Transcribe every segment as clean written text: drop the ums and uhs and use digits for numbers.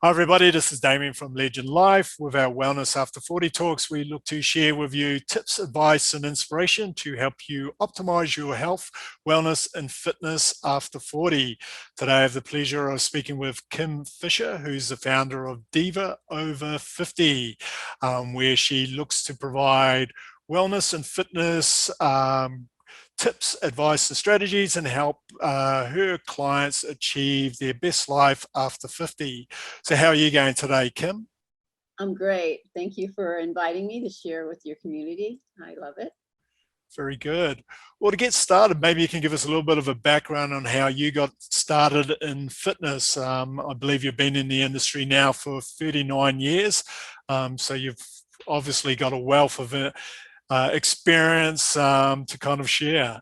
Hi everybody, this is Damien from Legend Life. With our Wellness After 40 talks, we look to share with you tips, advice and inspiration to help you optimize your health, wellness and fitness after 40. Today I have the pleasure of speaking with Kim Fisher, who's the founder of Diva Over 50, where she looks to provide wellness and fitness tips, advice, and strategies and help her clients achieve their best life after 50. So how are you going today, Kim? I'm great. Thank you for inviting me to share with your community. I love it. Very good. Well, to get started, maybe you can give us a little bit of a background on how you got started in fitness. I believe you've been in the industry now for 39 years. So you've obviously got a wealth of experience to kind of share.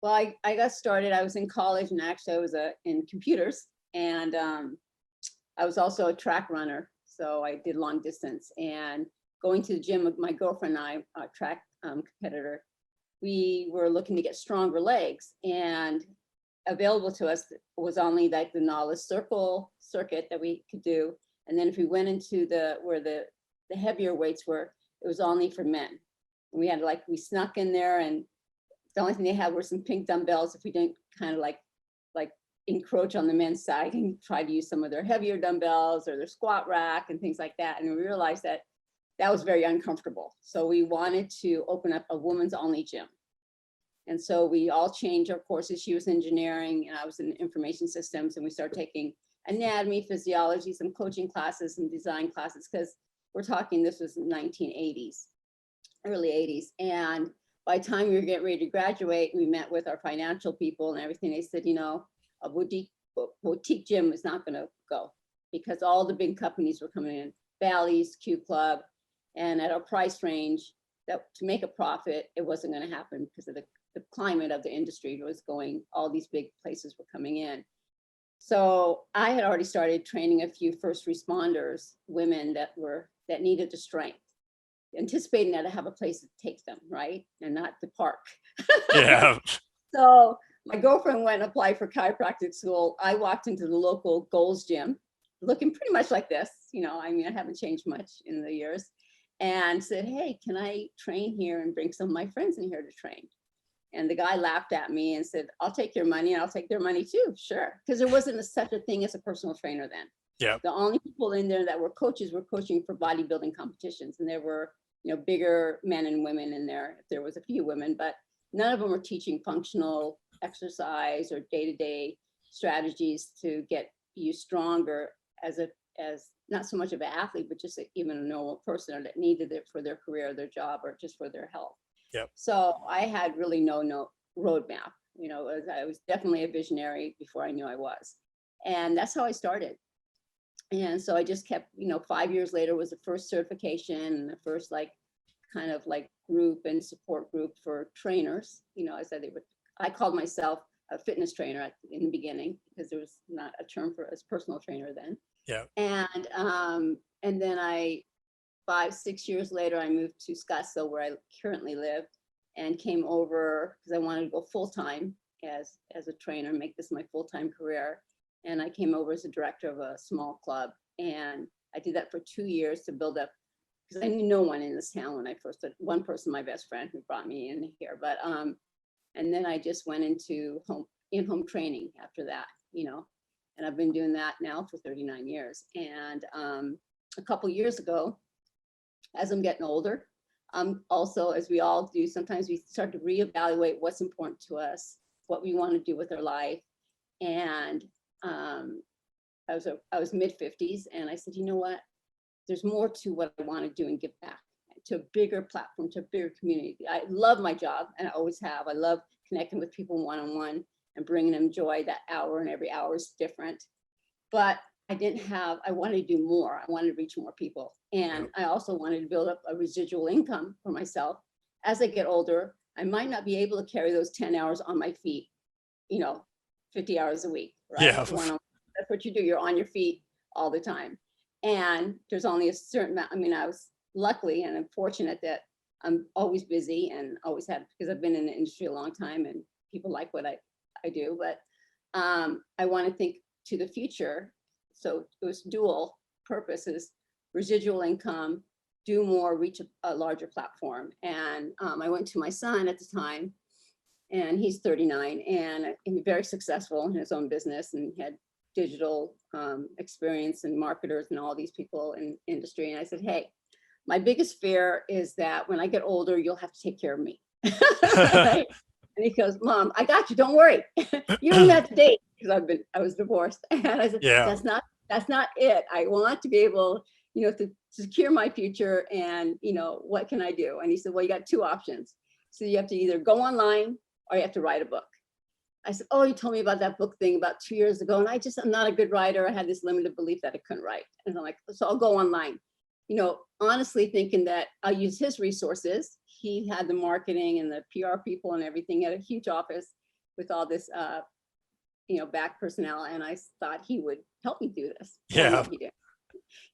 Well, I got started, I was in college and actually I was in computers and I was also a track runner. So I did long distance and going to the gym with my girlfriend and I, a track competitor, we were looking to get stronger legs, and available to us was only like the knowledge circuit that we could do. And then if we went into where the heavier weights were, it was only for men. And we had we snuck in there, and the only thing they had were some pink dumbbells if we didn't kind of like encroach on the men's side and try to use some of their heavier dumbbells or their squat rack and things like that. And we realized that that was very uncomfortable. So we wanted to open up a women's only gym. And so we all changed our courses. She was engineering and I was in information systems, and we started taking anatomy, physiology, some coaching classes and design classes, because we're talking, this was 1980s, early 80s. And by the time we were getting ready to graduate, we met with our financial people and everything. They said, you know, a boutique gym is not going to go because all the big companies were coming in, Bally's, Q Club, and at our price range, that to make a profit, it wasn't going to happen because of the climate of the industry was going, all these big places were coming in. So I had already started training a few first responders, women that needed the strength, anticipating that I have a place to take them, right? And not the park. Yeah. So my girlfriend went and applied for chiropractic school. I walked into the local Gold's gym, looking pretty much like this. You know, I mean, I haven't changed much in the years, and said, hey, can I train here and bring some of my friends in here to train? And the guy laughed at me and said, I'll take your money and I'll take their money too. Sure. Because there wasn't such a thing as a personal trainer then. Yeah. The only people in there that were coaches were coaching for bodybuilding competitions. And there were, you know, bigger men and women in there. There was a few women, but none of them were teaching functional exercise or day-to-day strategies to get you stronger as not so much of an athlete, but just even a normal person that needed it for their career, their job, or just for their health. Yep. So I had really no roadmap. You know, I was definitely a visionary before I knew I was. And that's how I started. And so I just kept, you know, 5 years later was the first certification and the first kind of group and support group for trainers. You know, I called myself a fitness trainer in the beginning because there was not a term for as personal trainer then. Yeah. And then 5-6 years later, I moved to Scottsdale, where I currently live, and came over because I wanted to go full-time as a trainer, make this my full-time career. And I came over as a director of a small club. And I did that for 2 years to build up, because I knew no one in this town when I first started. One person, my best friend, who brought me in here. But and then I just went into in-home training after that, you know, and I've been doing that now for 39 years. And a couple years ago, as I'm getting older, also, as we all do, sometimes we start to reevaluate what's important to us, what we want to do with our life. And I was mid-50s, and I said, you know what? There's more to what I want to do and give back to a bigger platform, to a bigger community. I love my job, and I always have. I love connecting with people one-on-one and bringing them joy. That hour, and every hour is different. But I wanted to do more. I wanted to reach more people. And I also wanted to build up a residual income for myself. As I get older, I might not be able to carry those 10 hours on my feet, you know, 50 hours a week, right? Yeah. That's what you do. You're on your feet all the time. And there's only a certain amount. I mean, I was lucky and I'm fortunate that I'm always busy and always have, because I've been in the industry a long time and people like what I do. But I want to think to the future so it was dual purposes, residual income, do more, reach a larger platform. And I went to my son at the time, and he's 39 and very successful in his own business, and he had digital experience and marketers and all these people in industry. And I said, hey, my biggest fear is that when I get older, you'll have to take care of me. Right? And he goes, Mom, I got you. Don't worry. You don't have to date, because I was divorced. And I said, Yeah. that's not it. I want to be able, to secure my future, and, what can I do? And he said, well, you got two options. So you have to either go online or you have to write a book. I said, oh, you told me about that book thing about 2 years ago. And I'm not a good writer. I had this limited belief that I couldn't write. And I'm like, so I'll go online, honestly thinking that I'll use his resources. He had the marketing and the PR people and everything, at a huge office with all this, back personnel. And I thought he would help me do this. Yeah. Well, no, he didn't.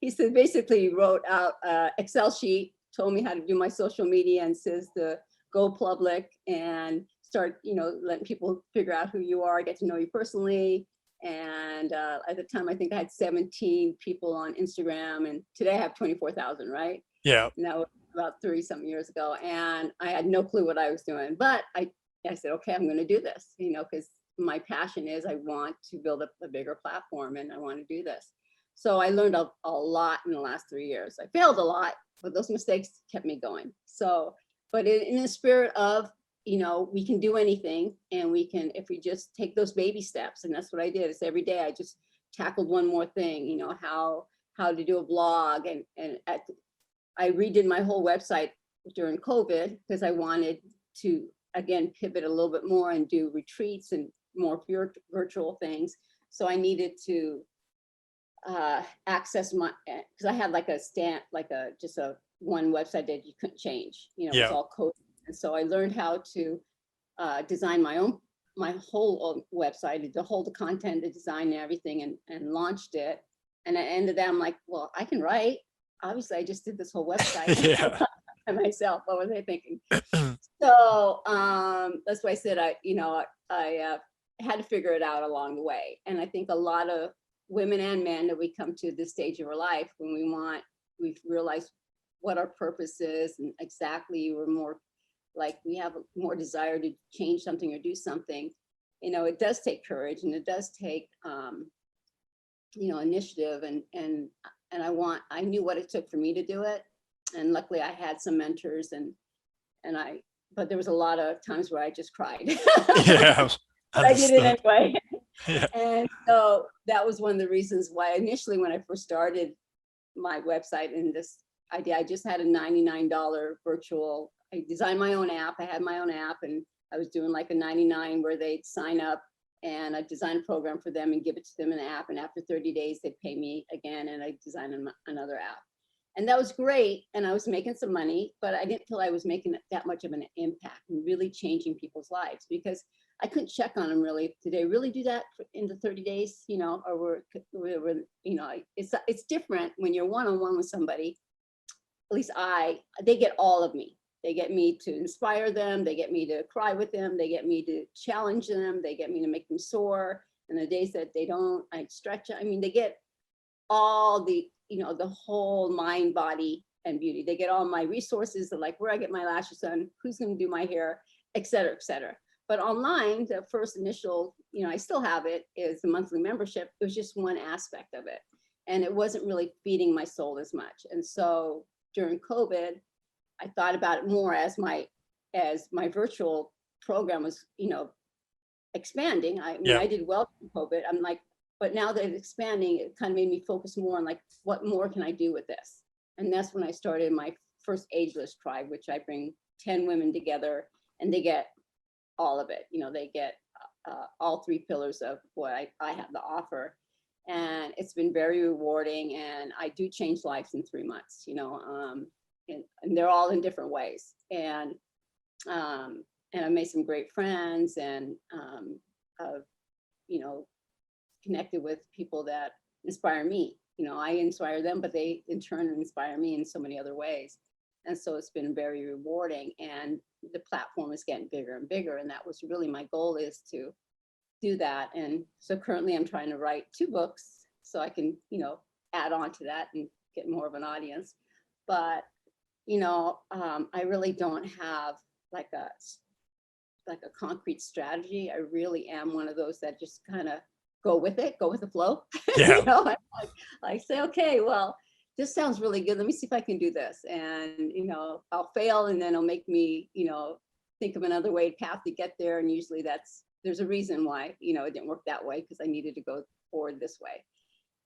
He said, basically wrote out an Excel sheet, told me how to do my social media, and says to go public and start, letting people figure out who you are, get to know you personally. And at the time, I think I had 17 people on Instagram, and today I have 24,000, right? Yeah. And that was about 30-something years ago. And I had no clue what I was doing, but I said, okay, I'm going to do this, because my passion is I want to build a bigger platform, and I want to do this. So I learned a lot in the last 3 years. I failed a lot, but those mistakes kept me going. So, but in the spirit of, we can do anything, and we can, if we just take those baby steps. And that's what I did. It's every day I just tackled one more thing, how to do a blog. And I redid my whole website during COVID, because I wanted to, again, pivot a little bit more and do retreats and more virtual things. So I needed to access my, because I had like just a one website that you couldn't change, it was all code. And so I learned how to design my whole website, to hold the content, the design and everything, and launched it. And at the end of that, I'm like, well, I can write. Obviously, I just did this whole website by myself. What was I thinking? So that's why I said I had to figure it out along the way. And I think a lot of women and men, that we come to this stage of our life when we've realized what our purpose is, and exactly we're more like, we have more desire to change something or do something. It does take courage, and it does take initiative, and I knew what it took for me to do it. And luckily I had some mentors, but there was a lot of times where I just cried. Yeah. But I did it anyway. Yeah. And so that was one of the reasons why initially, when I first started my website and this idea, I just had a $99 virtual, I designed my own app. I had my own app, and I was doing like a 99 where they'd sign up, and I designed a program for them and give it to them in an app. And after 30 days, they'd pay me again, and I designed another app. And that was great. And I was making some money, but I didn't feel I was making that much of an impact and really changing people's lives, because I couldn't check on them really. Did they really do that in the 30 days, or it's different when you're one-on-one with somebody. At least they get all of me. They get me to inspire them. They get me to cry with them. They get me to challenge them. They get me to make them soar. And the days that they don't, I stretch. I mean, they get all the, the whole mind, body, and beauty. They get all my resources, like where I get my lashes done, who's going to do my hair, et cetera, et cetera. But online, the first initial, I still have it, is the monthly membership. It was just one aspect of it. And it wasn't really feeding my soul as much. And so during COVID, I thought about it more as my virtual program was, expanding. I did well in COVID. I'm like, but now that it's expanding, it kind of made me focus more on like, what more can I do with this? And that's when I started my first ageless tribe, which I bring 10 women together, and they get all of it. They get all three pillars of what I have to offer. And it's been very rewarding, and I do change lives in 3 months, and they're all in different ways. And I made some great friends, and connected with people that inspire me. I inspire them, but they in turn inspire me in so many other ways. And so it's been very rewarding, and the platform is getting bigger and bigger. And that was really my goal, is to do that. And so currently I'm trying to write 2 books, so I can, add on to that and get more of an audience. But, I really don't have like a concrete strategy. I really am one of those that just kind of go with the flow. Yeah. I say, okay, well, this sounds really good. Let me see if I can do this. And, I'll fail, and then it'll make me, think of another path to get there. And usually there's a reason why, it didn't work that way, because I needed to go forward this way.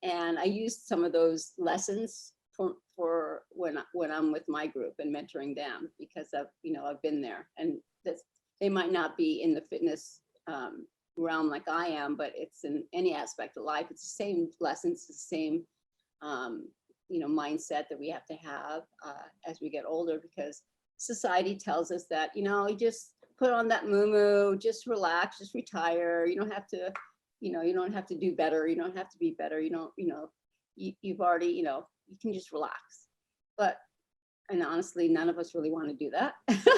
And I used some of those lessons for when I'm with my group and mentoring them, because I've been there, and they might not be in the fitness realm like I am, but it's in any aspect of life. It's the same lessons, the same, mindset that we have to have as we get older, because society tells us that, you just put on that moo-moo, just relax, just retire. You don't have to, you don't have to do better. You don't have to be better. You've already, you can just relax. And honestly, none of us really want to do that.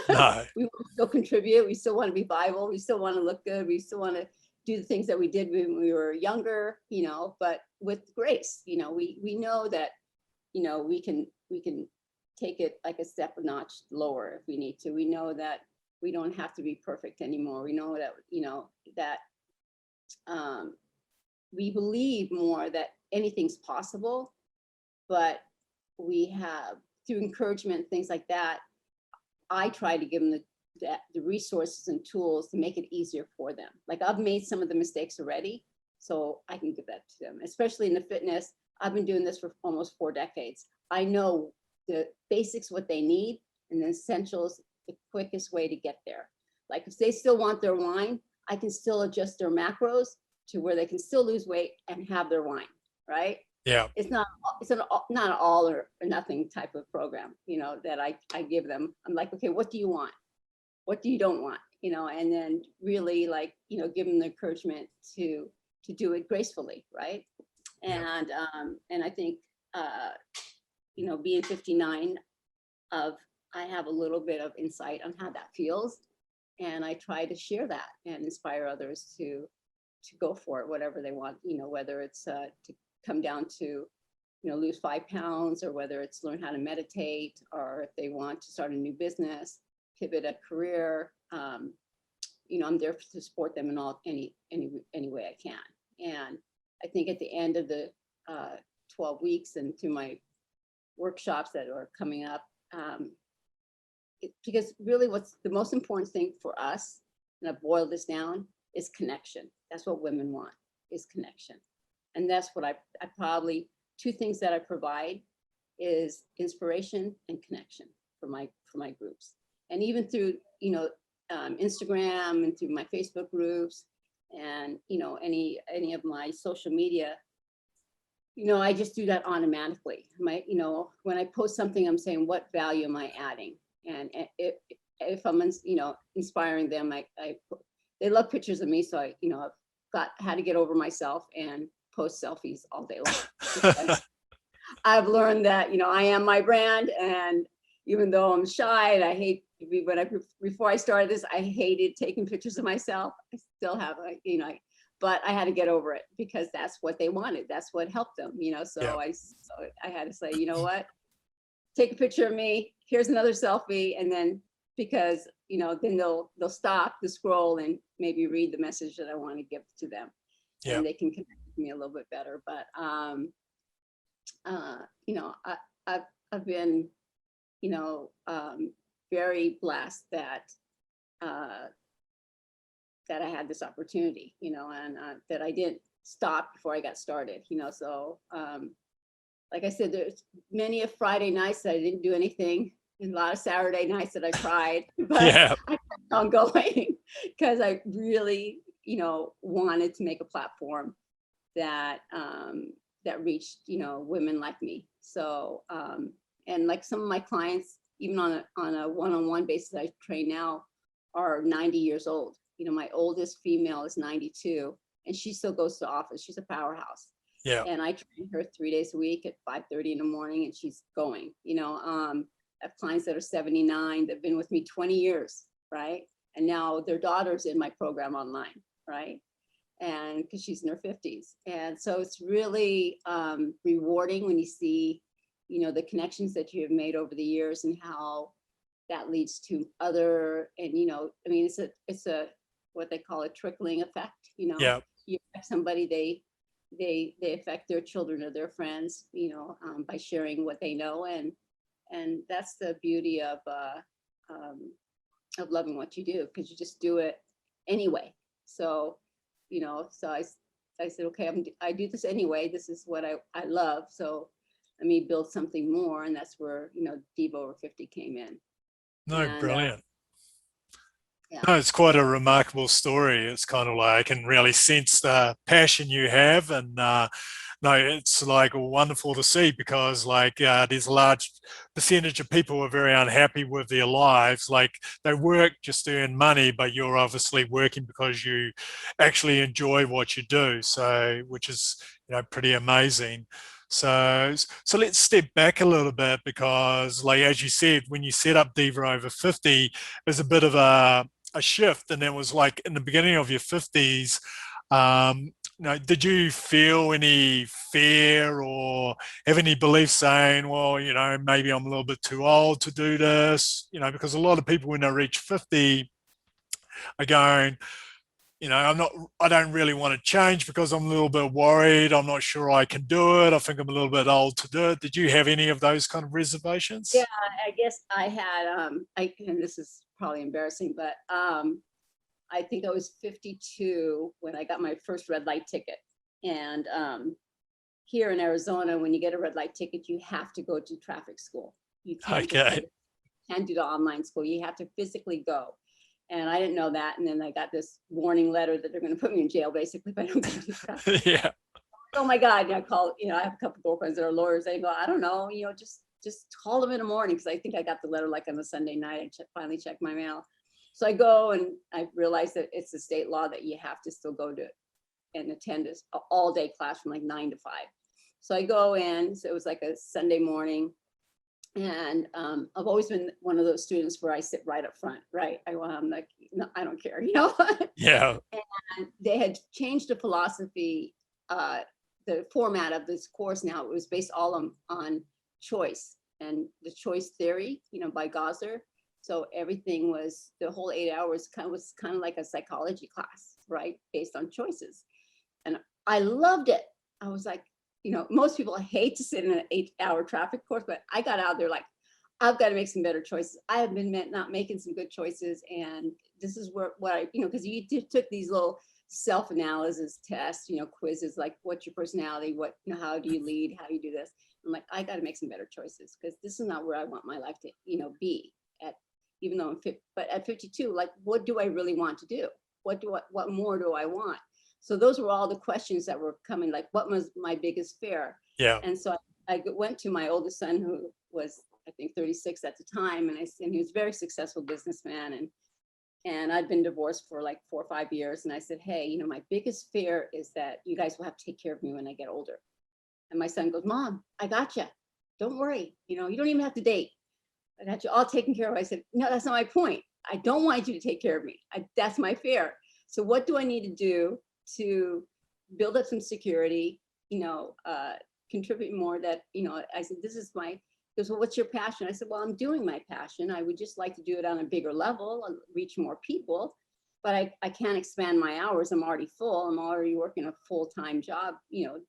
No. We want to still contribute. We still want to be viable. We still want to look good. We still want to do the things that we did when we were younger, but with grace. We know that, we can take it like a step a notch lower if we need to. We know that we don't have to be perfect anymore. We know that, we believe more that anything's possible, but we have, through encouragement, things like that, I try to give them the resources and tools to make it easier for them. Like, I've made some of the mistakes already, so I can give that to them, especially in the fitness. I've been doing this for almost 4 decades. I know the basics, what they need, and the essentials, the quickest way to get there. Like, if they still want their wine, I can still adjust their macros to where they can still lose weight and have their wine, right? Yeah. It's not an all or nothing type of program, that I give them. I'm like, okay, what do you want? What do you don't want? And then really, like, give them the encouragement to do it gracefully, right? And and I think being 59, I have a little bit of insight on how that feels, and I try to share that and inspire others to go for it, whatever they want. Whether it's to come down to, lose 5 pounds, or whether it's learn how to meditate, or if they want to start a new business, pivot a career. I'm there to support them in any way I can. And I think at the end of the 12 weeks and through my workshops that are coming up, because really what's the most important thing for us, and I've boiled this down, is connection. That's what women want, is connection. And that's what I probably, 2 things that I provide is inspiration and connection for my groups. And even through, Instagram and through my Facebook groups and, any of my social media, I just do that automatically. When I post something, I'm saying, what value am I adding? And if I'm, inspiring them, they love pictures of me. So I've had to get over myself and post selfies all day long. I've learned that, I am my brand. And even though I'm shy and I hate, before I started this, I hated taking pictures of myself. I still have, but I had to get over it, because that's what they wanted. That's what helped them, so yeah. So I had to say, you know what, take a picture of me. Here's another selfie. And then, because, then they'll stop the scroll and maybe read the message that I want to give to them. Yeah. And they can connect with me a little bit better. But, I've been, very blessed that I had this opportunity, and that I didn't stop before I got started, so like I said, there's many a Friday nights that I didn't do anything, and a lot of Saturday nights that I cried, but yeah. I kept on going because I really, wanted to make a platform that that reached, women like me. So, and like some of my clients, even on a one-on-one basis, I train now, are 90 years old. My oldest female is 92, and she still goes to the office. She's a powerhouse. Yeah. And I train her 3 days a week at 5:30 in the morning, and she's going. I have clients that are 79 that've been with me 20 years, right? And now their daughter's in my program online, right? and because she's in her 50s. And so it's really rewarding when you see, the connections that you have made over the years and how that leads to other, and, I mean, it's a, what they call a trickling effect, Yeah. you affect somebody, they affect their children or their friends, by sharing what they know. And that's the beauty of loving what you do, because you just do it anyway. So, so I said, okay, I do this anyway. This is what I love. So let me build something more. And that's where, Diva Over 50 came in. No, And brilliant. yeah, No, it's quite a remarkable story. It's kind of like I can really sense the passion you have, and no, it's like wonderful to see because like there's a large percentage of people who are very unhappy with their lives. Like they work just to earn money, but you're obviously working because you actually enjoy what you do. So, which is pretty amazing. So let's step back a little bit because, like as you said, when you set up Diva Over 50, there's a bit of a shift, and it was like in the beginning of your 50s. Did you feel any fear or have any beliefs saying, well, maybe I'm a little bit too old to do this? Because a lot of people when they reach 50 are going, I don't really want to change because I'm a little bit worried. I'm not sure I can do it. I think I'm a little bit old to do it. Did you have any of those kind of yeah, reservations? I guess I had, and this is probably embarrassing, but I think I was 52 when I got my first red light ticket. And here in Arizona, when you get a red light ticket, you have to go to traffic school. You can't just Okay. can't do the online school. You have to physically go. And I didn't know that. And then I got this warning letter that they're going to put me in jail basically if I don't go to traffic. Yeah. Oh my God. And I call, I have a couple of girlfriends that are lawyers. They go, I don't know, just call them in the morning. Cause I think I got the letter like on a Sunday night. I finally checked my mail. So I go and I realized that it's a state law that you have to still go to and attend this all day class from like 9 to 5. So I go in, so it was like a Sunday morning. And I've always been one of those students where I sit right up front, right? I'm like, no, I don't care, Yeah. And they had changed the philosophy, the format of this course now. It was based all on choice and the choice theory, by Gosler. So everything was, the whole 8 hours was kind of like a psychology class, right? Based on choices. And I loved it. I was like, most people hate to sit in an 8-hour traffic course, but I got out there like, I've got to make some better choices. I have been not making some good choices. And this is what I, because you took these little self-analysis tests, quizzes, like what's your personality? What, how do you lead? How do you do this? I'm like, I got to make some better choices because this is not where I want my life to, be at, even though I'm 50, but at 52, like, what do I really want to do? What more do I want? So those were all the questions that were coming, like, what was my biggest fear? Yeah. And so I went to my oldest son, who was, I think, 36 at the time. And he was a very successful businessman. And I'd been divorced for like 4 or 5 years. And I said, hey, my biggest fear is that you guys will have to take care of me when I get older. And my son goes, Mom, I got you. Don't worry. You don't even have to date. I got you all taken care of. I said, no, that's not my point. I don't want you to take care of me. That's my fear. So what do I need to do to build up some security, contribute more that, I said, this is my, he goes, well, what's your passion? I said, well, I'm doing my passion. I would just like to do it on a bigger level and reach more people, but I can't expand my hours. I'm already full. I'm already working a full-time job,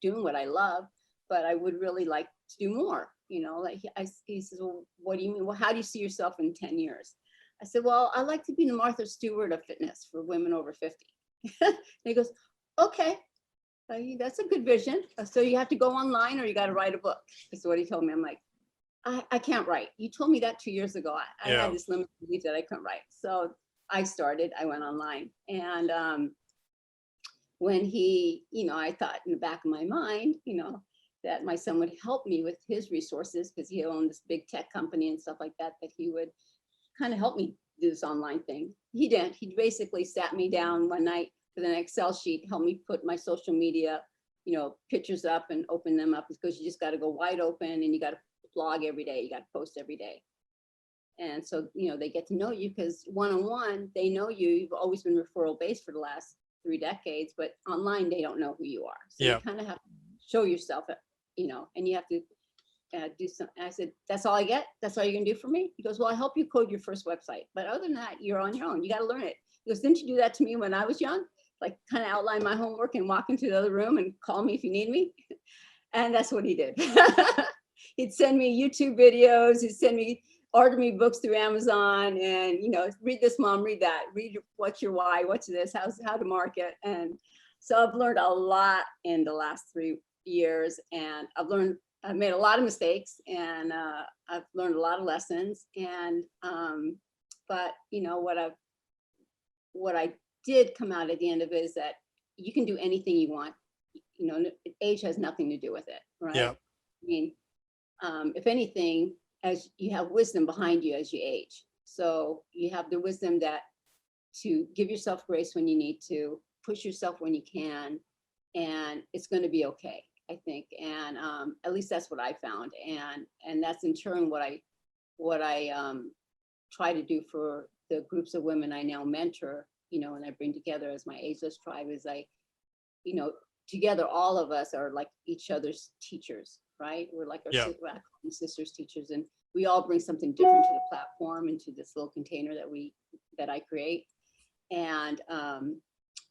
doing what I love, but I would really like to do more, like he says, well, what do you mean? Well, how do you see yourself in 10 years? I said, well, I'd like to be the Martha Stewart of fitness for women over 50. And he goes, okay, that's a good vision. So you have to go online or you got to write a book. That's what he told me. I'm like, I can't write. You told me that 2 years ago. I had this limited belief that I couldn't write. So I went online. And when he, I thought in the back of my mind, that my son would help me with his resources because he owned this big tech company and stuff like that, that he would kind of help me do this online thing. He didn't. He basically sat me down one night with an Excel sheet, helped me put my social media, pictures up and open them up, because you just got to go wide open and you got to blog every day. You got to post every day. And so, they get to know you because one-on-one, they know you. You've always been referral based for the last 3 decades, but online they don't know who you are. So Yeah. you kind of have to show yourself, and you have to do some. I said, that's all I get? That's all you're gonna do for me? He goes, well, I'll help you code your first website. But other than that, you're on your own. You got to learn it. He goes, didn't you do that to me when I was young? Like kind of outline my homework and walk into the other room and call me if you need me. And that's what he did. He'd send me YouTube videos. He'd send me, order me books through Amazon, and read this, mom, read that, read what's your why, what's this, how to market. And so I've learned a lot in the last 3 years, and I've made a lot of mistakes, and I've learned a lot of lessons. And but what I did come out at the end of it is that you can do anything you want. Age has nothing to do with it, right? Yeah. I mean, if anything, as you have wisdom behind you as you age. So you have the wisdom to give yourself grace when you need to, push yourself when you can, and it's going to be okay, I think. And at least that's what I found. And that's in turn what I try to do for the groups of women I now mentor, and I bring together as my ageless tribe. Is together all of us are like each other's teachers, right? We're like our sisters teachers, and we all bring something different to the platform, into this little container that I create. And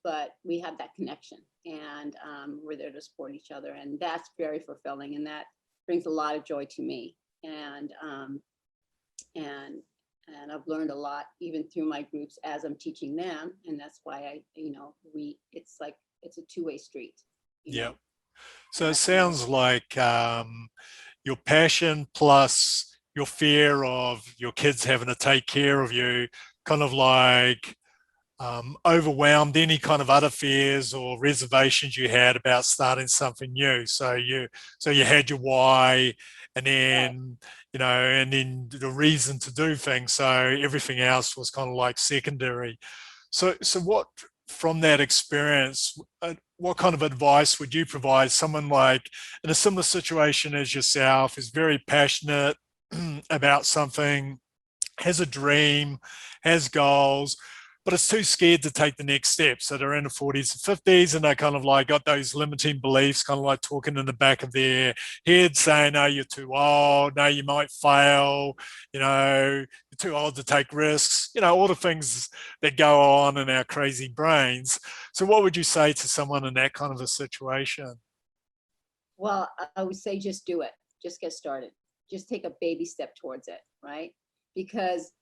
but we have that connection, and we're there to support each other, and that's very fulfilling, and that brings a lot of joy to me. And I've learned a lot even through my groups as I'm teaching them, and that's why it's a two-way street. Yeah. So it sounds like your passion plus your fear of your kids having to take care of you kind of like overwhelmed any kind of other fears or reservations you had about starting something new. So you had your why, and then and then the reason to do things. So everything else was kind of like secondary. So what, from that experience, what kind of advice would you provide someone like in a similar situation as yourself, is very passionate about something, has a dream, has goals, but it's too scared to take the next step? So they're in the 40s and 50s, and they kind of like got those limiting beliefs, kind of like talking in the back of their head saying, no, you're too old, no, you might fail, you're too old to take risks, all the things that go on in our crazy brains. So what would you say to someone in that kind of a situation? Well, I would say just do it. Just get started. Just take a baby step towards it, right? Because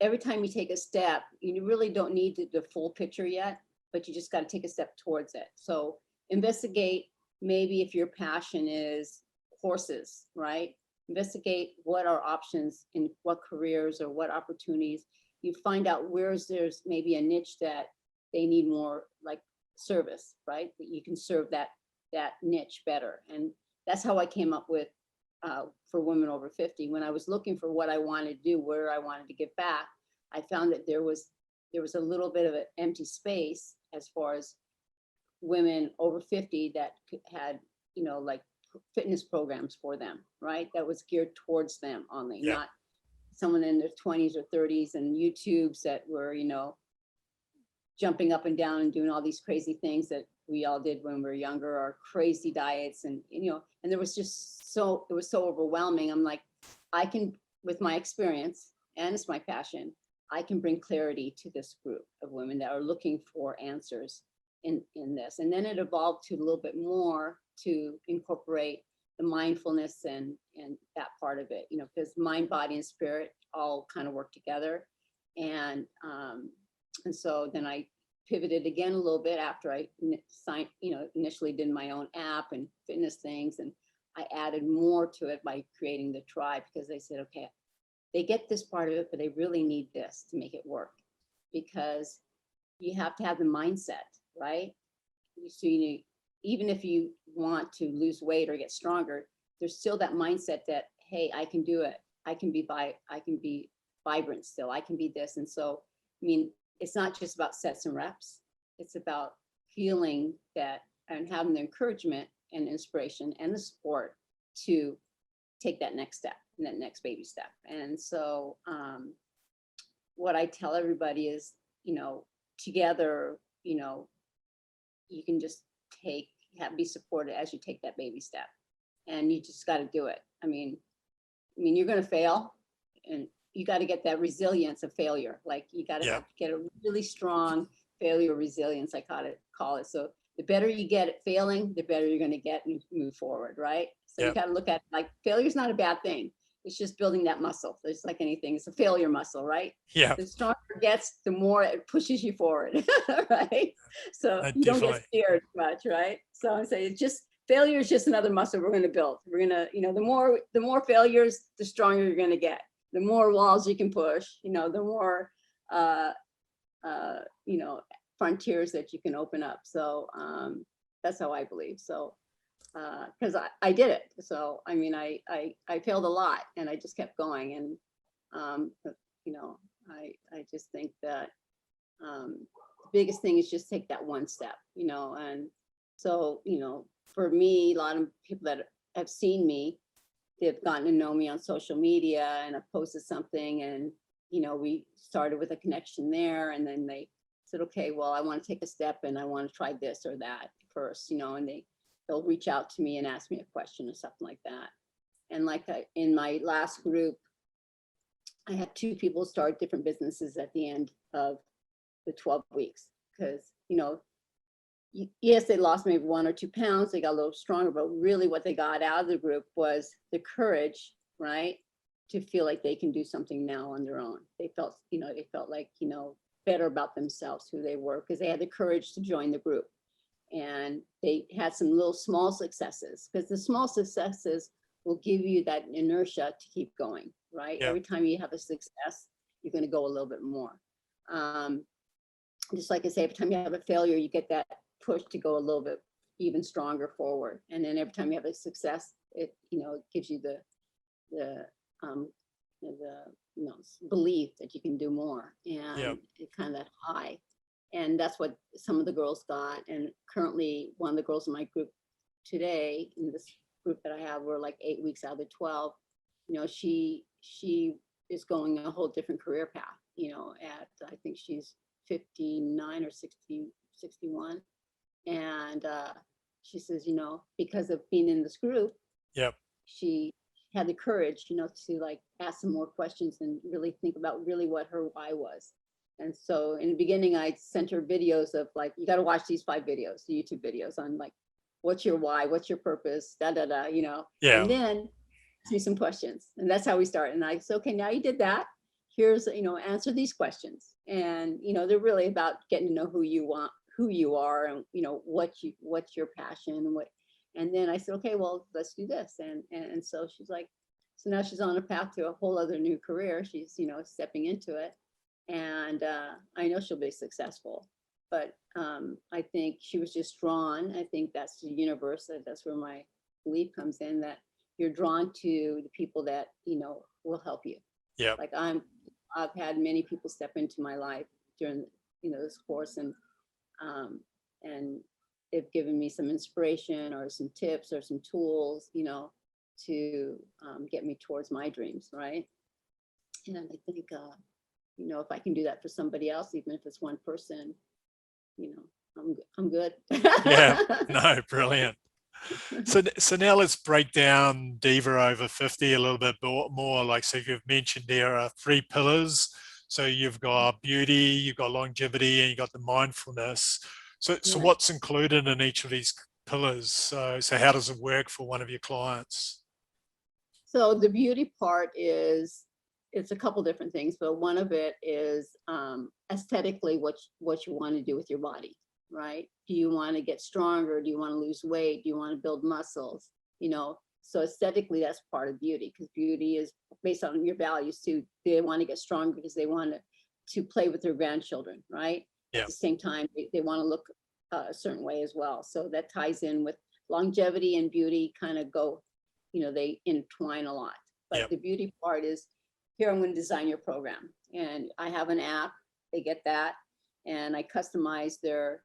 every time you take a step, you really don't need the full picture yet, but you just got to take a step towards it. So investigate, maybe if your passion is horses, right? Investigate what are options in what careers or what opportunities. You find out there's maybe a niche that they need more like service, right? That you can serve that niche better. And that's how I came up with for Women Over 50. When I was looking for what I wanted to do, where I wanted to give back, I found that there was a little bit of an empty space as far as women over 50 that had, like fitness programs for them, right? That was geared towards them only, not someone in their 20s or 30s and YouTubes that were, jumping up and down and doing all these crazy things that we all did when we were younger, or crazy diets. And, and there was just it was so overwhelming. I'm like, I can, with my experience, and it's my passion, I can bring clarity to this group of women that are looking for answers in this. And then it evolved to a little bit more to incorporate the mindfulness and that part of it, because mind, body, and spirit all kind of work together. And so then I pivoted again a little bit after I signed, initially did my own app and fitness things. And I added more to it by creating the tribe, because they said, okay, they get this part of it, but they really need this to make it work, because you have to have the mindset, right? So even if you want to lose weight or get stronger, there's still that mindset that, hey, I can do it. I can be vibrant still. I can be this. And so, it's not just about sets and reps. It's about feeling that and having the encouragement and inspiration and the support to take that next step and that next baby step. And so what I tell everybody is, together, you can just be supported as you take that baby step, and you just got to do it. I mean, you're going to fail, and you got to get that resilience of failure. Like you got to get a really strong failure resilience, I call it. So the better you get at failing, the better you're going to get and move forward, right? So you got to look at, like, failure is not a bad thing. It's just building that muscle. It's like anything. It's a failure muscle, right? Yeah. The stronger it gets, the more it pushes you forward, right? So you don't get scared much, right? So I'm saying failure is just another muscle we're going to build. We're going to, the more failures, the stronger you're going to get. The more walls you can push, the more, frontiers that you can open up. So that's how I believe. So, because I did it. So, I mean, I failed a lot, and I just kept going. And, I just think that the biggest thing is just take that one step, and so, for me, a lot of people that have seen me, they've gotten to know me on social media, and I've posted something, and, we started with a connection there, and then they said, okay, well, I want to take a step, and I want to try this or that first, and they'll reach out to me and ask me a question or something like that. And like in my last group, I had 2 people start different businesses at the end of the 12 weeks, because, yes, they lost maybe 1 or 2 pounds, they got a little stronger, but really what they got out of the group was the courage, right, to feel like they can do something now on their own. They felt like, better about themselves, who they were, because they had the courage to join the group. And they had some little small successes, because the small successes will give you that inertia to keep going, right? Yeah. Every time you have a success, you're going to go a little bit more. Just like I say, every time you have a failure, you get that push to go a little bit even stronger forward. And then every time you have a success, it gives you the belief that you can do more, and it kind of that high. And that's what some of the girls got. And currently, one of the girls in my group today, in this group that I have, we're like 8 weeks out of the 12. She is going a whole different career path. I think she's 59 or 60, 61. And she says, because of being in this group, she had the courage, to like ask some more questions and really think about really what her why was. And so in the beginning, I sent her videos of like, you got to watch these 5 videos, the YouTube videos on like, what's your why, what's your purpose, and then ask me some questions. And that's how we start. And I said, okay, now you did that. Here's, answer these questions. And, they're really about getting to know who you are, and, what's your passion, and then I said, okay, well, let's do this. And so she's like, so now she's on a path to a whole other new career. She's, stepping into it. And I know she'll be successful, but I think she was just drawn. I think that's the universe. That's where my belief comes in, that you're drawn to the people that, will help you. Yeah. Like I've had many people step into my life during, this course, and they've given me some inspiration or some tips or some tools, to get me towards my dreams, right? And I think, if I can do that for somebody else, even if it's one person, I'm good. Yeah, no, brilliant. So now let's break down Diva Over 50 a little bit more. Like, so you've mentioned there are 3 pillars. So you've got beauty, you've got longevity, and you've got the mindfulness. So what's included in each of these pillars? So how does it work for one of your clients? So the beauty part is, it's a couple different things, but one of it is aesthetically what you want to do with your body, right? Do you want to get stronger? Do you want to lose weight? Do you want to build muscles? So aesthetically, that's part of beauty, because beauty is based on your values too. They want to get stronger because they want to play with their grandchildren, right? Yeah. At the same time, they want to look a certain way as well. So that ties in with longevity and beauty, kind of go, they intertwine a lot. But the beauty part is, here, I'm going to design your program. And I have an app, they get that. And I customize their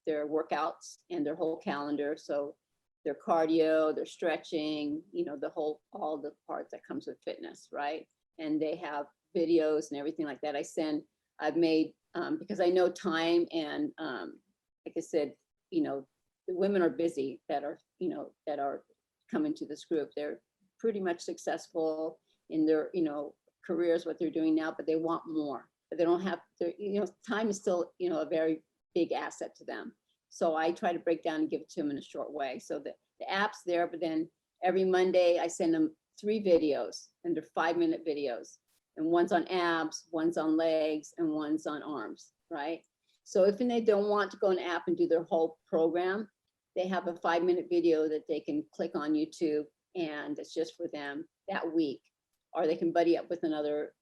workouts and their whole calendar. So their cardio, their stretching, all the parts that comes with fitness, right? And they have videos and everything like that. I've made, because I know time and, like I said, the women are busy that are coming to this group. They're pretty much successful in their, careers, what they're doing now, but they want more, but they don't have their, time is still, a very big asset to them. So I try to break down and give it to them in a short way. So the app's there, but then every Monday I send them 3 videos, and they're 5-minute videos, and one's on abs, one's on legs, and one's on arms, right? So if they don't want to go on an app and do their whole program, they have a 5-minute video that they can click on YouTube, and it's just for them that week. Or they can buddy up with another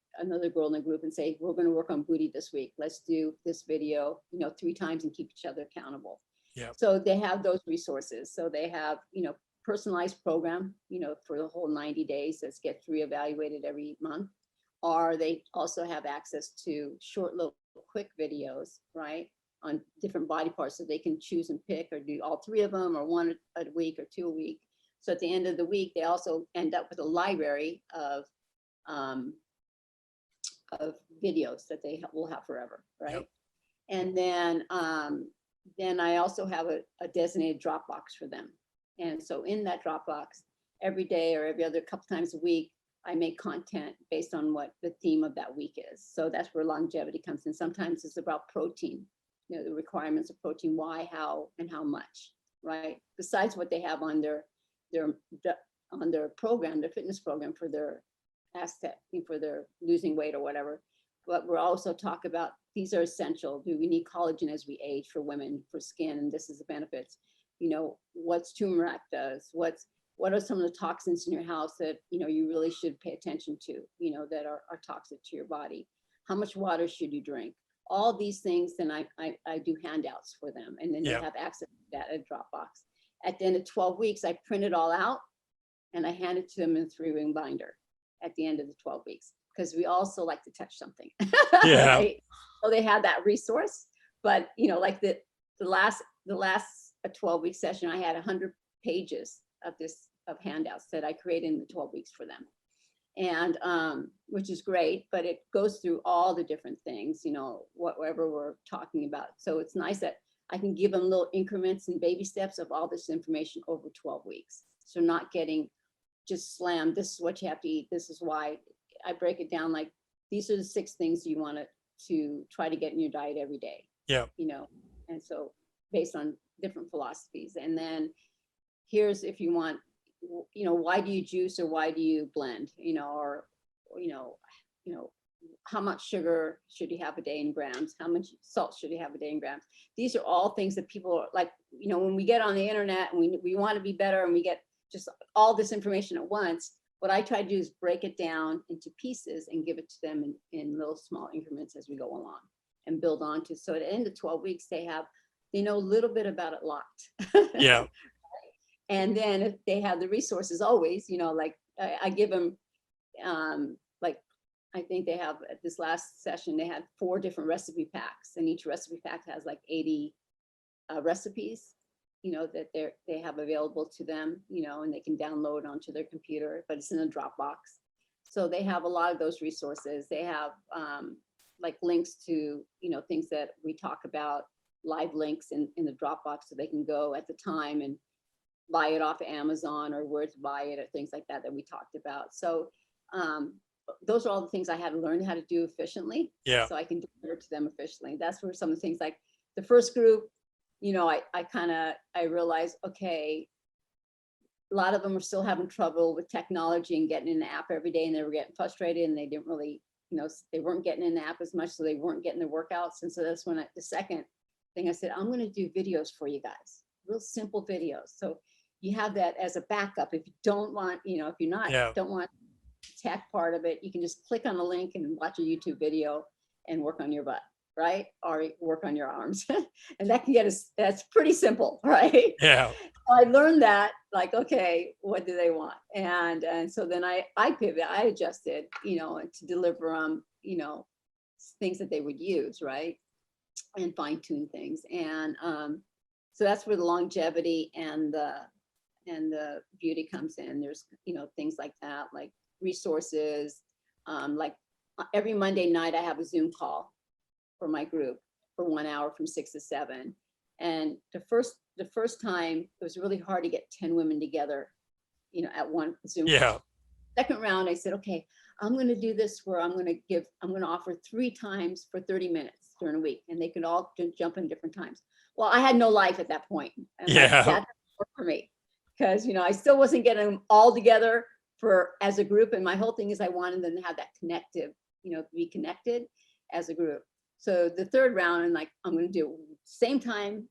girl in the group and say, we're going to work on booty this week. Let's do this video, 3 times and keep each other accountable. Yeah. So they have those resources. So they have, personalized program, for the whole 90 days. Let's get reevaluated every month. Or they also have access to short, little, quick videos, right, on different body parts, so they can choose and pick or do all 3 of them, or 1 a week or 2 a week. So at the end of the week, they also end up with a library of videos that they will have forever, right? Yep. And then I also have a designated Dropbox for them. And so in that Dropbox, every day or every other couple times a week, I make content based on what the theme of that week is. So that's where longevity comes in. Sometimes it's about protein, the requirements of protein, why, how, and how much, right? Besides what they have on their program, their fitness program for their asset, for their losing weight or whatever. But we're also talk about, these are essential. Do we need collagen as we age for women, for skin? And this is the benefits. What's turmeric does, what are some of the toxins in your house that, you really should pay attention to, that are toxic to your body? How much water should you drink? All these things, then I do handouts for them. And then they have access to that at Dropbox. At the end of 12 weeks, I print it all out and I hand it to them in a 3-ring binder at the end of the 12 weeks, because we also like to touch something. Yeah. Right? So they have that resource, but like the last 12-week session, I had 100 pages of handouts that I created in the 12 weeks for them. And which is great, but it goes through all the different things, whatever we're talking about. So it's nice that I can give them little increments and baby steps of all this information over 12 weeks. So not getting just slammed, this is what you have to eat, this is why. I break it down like, these are the 6 things you want to try to get in your diet every day. Yeah. And so based on different philosophies. And then here's, if you want, why do you juice or why do you blend, or how much sugar should you have a day in grams? How much salt should you have a day in grams? These are all things that people are like, when we get on the internet and we want to be better and we get just all this information at once, what I try to do is break it down into pieces and give it to them in little small increments as we go along and build on to. So at the end of 12 weeks, they know a little bit about it locked. Yeah. And then if they have the resources always, like I give them, like, I think they have at this last session, they had 4 different recipe packs, and each recipe pack has like 80 recipes, that they have available to them, and they can download onto their computer, but it's in a Dropbox. So they have a lot of those resources. They have like links to, things that we talk about, live links in the Dropbox, so they can go at the time and buy it off of Amazon or where to buy it or things like that we talked about. So those are all the things I had to learn how to do efficiently. Yeah. So I can deliver to them efficiently. That's where some of the things, like the first group, I realized, okay, a lot of them were still having trouble with technology and getting in the app every day, and they were getting frustrated, and they didn't really, they weren't getting in the app as much, so they weren't getting their workouts. And so that's when the second thing I said, I'm going to do videos for you guys, real simple videos. So you have that as a backup. If you don't want, if you're not, don't want the tech part of it, you can just click on the link and watch a YouTube video and work on your butt, right? Or work on your arms. And that can that's pretty simple, right? Yeah. I learned that, like, okay, what do they want? And so then I pivoted, I adjusted, to deliver them, things that they would use, right? And fine tune things. And so that's where the longevity and the beauty comes in. There's, things like that, like resources, like every Monday night I have a Zoom call for my group for 1 hour from 6 to 7. And the first time, it was really hard to get 10 women together, at one Zoom. Yeah. Second round, I said, okay, I'm going to do this where I'm going to offer 3 times for 30 minutes during a week, and they could all jump in different times. Well, I had no life at that point, and Yeah. that didn't work for me, because I still wasn't getting them all together as a group. And my whole thing is I wanted them to have that connective, be connected as a group. So the third round, and I'm going to do same time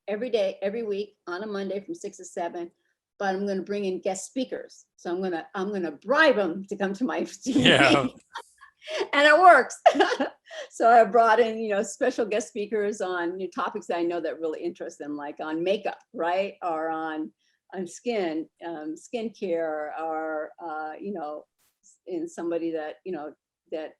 every day, every week on a Monday from 6 to 7. But I'm going to bring in guest speakers. So I'm going to bribe them to come to my Yeah. and it works. So I brought in, special guest speakers on topics that I know that really interest them, like on makeup, right? Or on skincare, or, in somebody that, that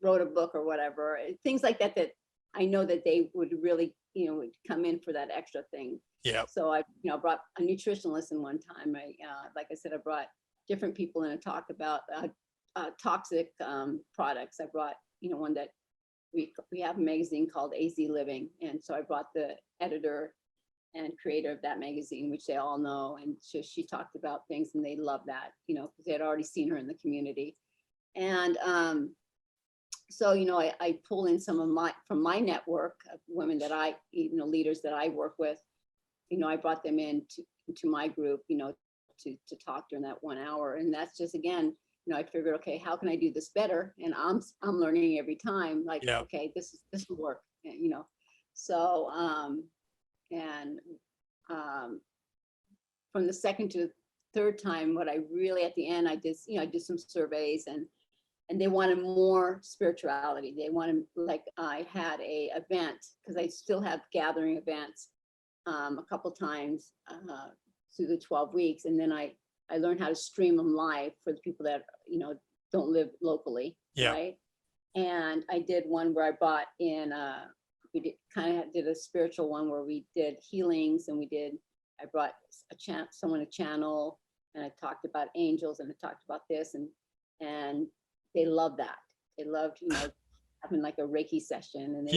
wrote a book or whatever, things like that, that I know that they would really, would come in for that extra thing. Yeah. So I, brought a nutritionalist in one time. Like I said, I brought different people in to talk about toxic products. I brought, one that we have a magazine called AZ Living. And so I brought the editor and creator of that magazine, which they all know. And she talked about things, and they loved that, because they had already seen her in the community. And so, I pull in some of from my network of women that leaders that I work with. I brought them into my group, to talk during that 1 hour. And that's just, again, I figured, okay, how can I do this better? And I'm learning every time, like, Yeah. okay, this will work, So, from the second to third time, what I really, at the end, I did, I did some surveys, and they wanted more spirituality. They wanted, like, I had a event, because I still have gathering events, a couple times through the 12 weeks. And then I learned how to stream them live for the people that, don't live locally. Yeah. Right. And I did one where I brought in, we did a spiritual one where we did healings, and I brought someone to channel, and I talked about angels, and I talked about this, and they loved that. They loved, having like a Reiki session, and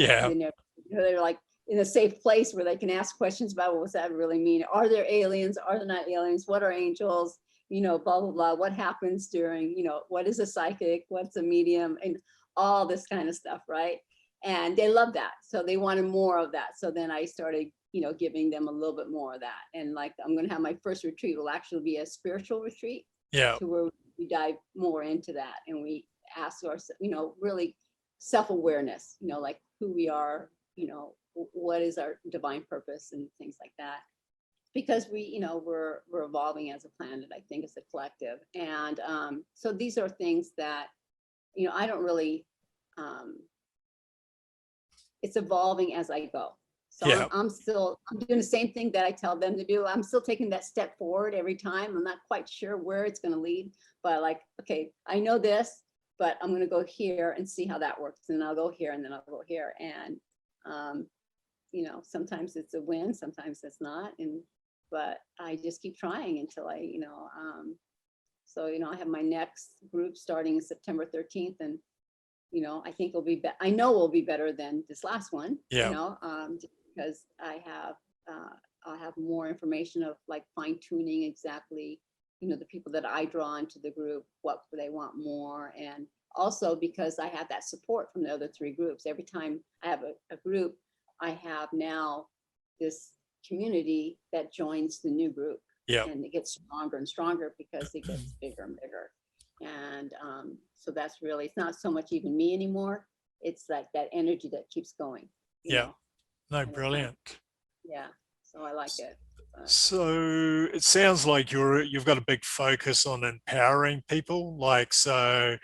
they're like in a safe place where they can ask questions about, what does that really mean? Are there aliens? Are there not aliens? What are angels? Blah, blah, blah. What happens during, what is a psychic? What's a medium? And all this kind of stuff, right? And they love that. So they wanted more of that. So then I started, giving them a little bit more of that. And like, I'm going to have my first retreat will actually be a spiritual retreat. Yeah. To where we dive more into that, and we ask ourselves, really self-awareness, like who we are, what is our divine purpose, and things like that. Because we're evolving as a planet, I think, as a collective. And so these are things that, I don't really, it's evolving as I go. So Yeah. I'm doing the same thing that I tell them to do. I'm still taking that step forward every time. I'm not quite sure where it's going to lead, but like, okay, I know this, but I'm going to go here and see how that works. And I'll go here, and then I'll go here. And, sometimes it's a win, sometimes it's not. But I just keep trying until I, so, I have my next group starting in September 13th. And, I think I know it'll be better than this last one, Yeah. because I'll have more information of like fine tuning exactly, the people that I draw into the group, what they want more. And also because I have that support from the other 3 groups. Every time I have a group, I have now this community that joins the new group. Yeah. And it gets stronger and stronger because it gets bigger and bigger. And so that's really, it's not so much even me anymore. It's like that energy that keeps going. Yeah. No, brilliant. Yeah. So I like it. So it sounds like you've got a big focus on empowering people. Like, so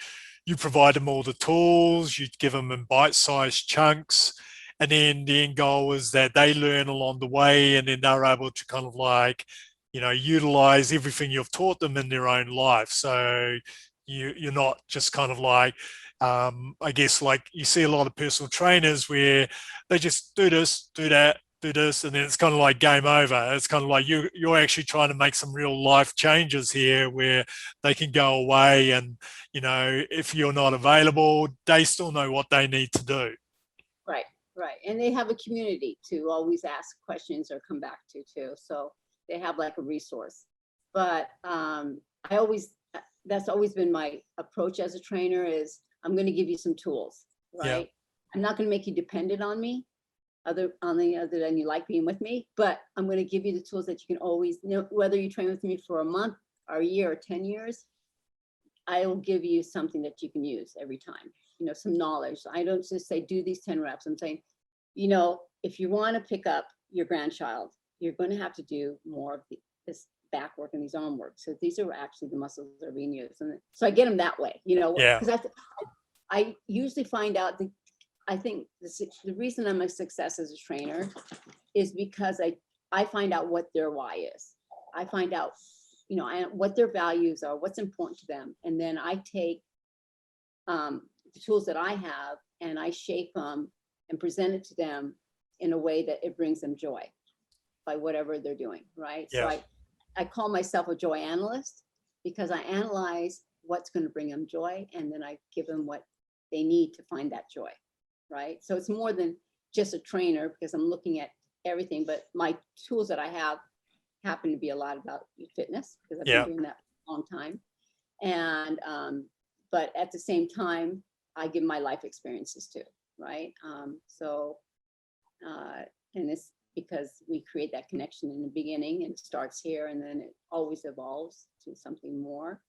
you provide them all the tools, you give them in bite-sized chunks, and then the end goal is that they learn along the way, and then they're able to kind of like, utilize everything you've taught them in their own life. So you're not just kind of like, I guess, like you see a lot of personal trainers where they just do this, do that, do this, and then it's kind of like game over. It's kind of like you're actually trying to make some real life changes here where they can go away, and if you're not available, they still know what they need to do. Right. Right. And they have a community to always ask questions or come back to too. So they have like a resource. But that's always been my approach as a trainer is I'm going to give you some tools, right? I'm not going to make you dependent on me other than you like being with me, but I'm going to give you the tools that you can always, whether you train with me for a month or a year or 10 years, I will give you something that you can use every time, some knowledge. I don't just say, do these 10 reps. I'm saying, if you want to pick up your grandchild, you're going to have to do more of this back work and these arm work. So these are actually the muscles that are being used. And so I get them that way, because I usually find out I think the reason I'm a success as a trainer is because I find out what their why is. I find out, what their values are, what's important to them. And then I take the tools that I have and I shape them and present it to them in a way that it brings them joy by whatever they're doing, right? So I call myself a joy analyst because I analyze what's going to bring them joy, and then I give them what they need to find that joy, right? So it's more than just a trainer because I'm looking at everything, but my tools that I have happen to be a lot about fitness because I've been doing that for a long time. And, but at the same time, I give my life experiences too, right? And it's because we create that connection in the beginning and it starts here and then it always evolves to something more,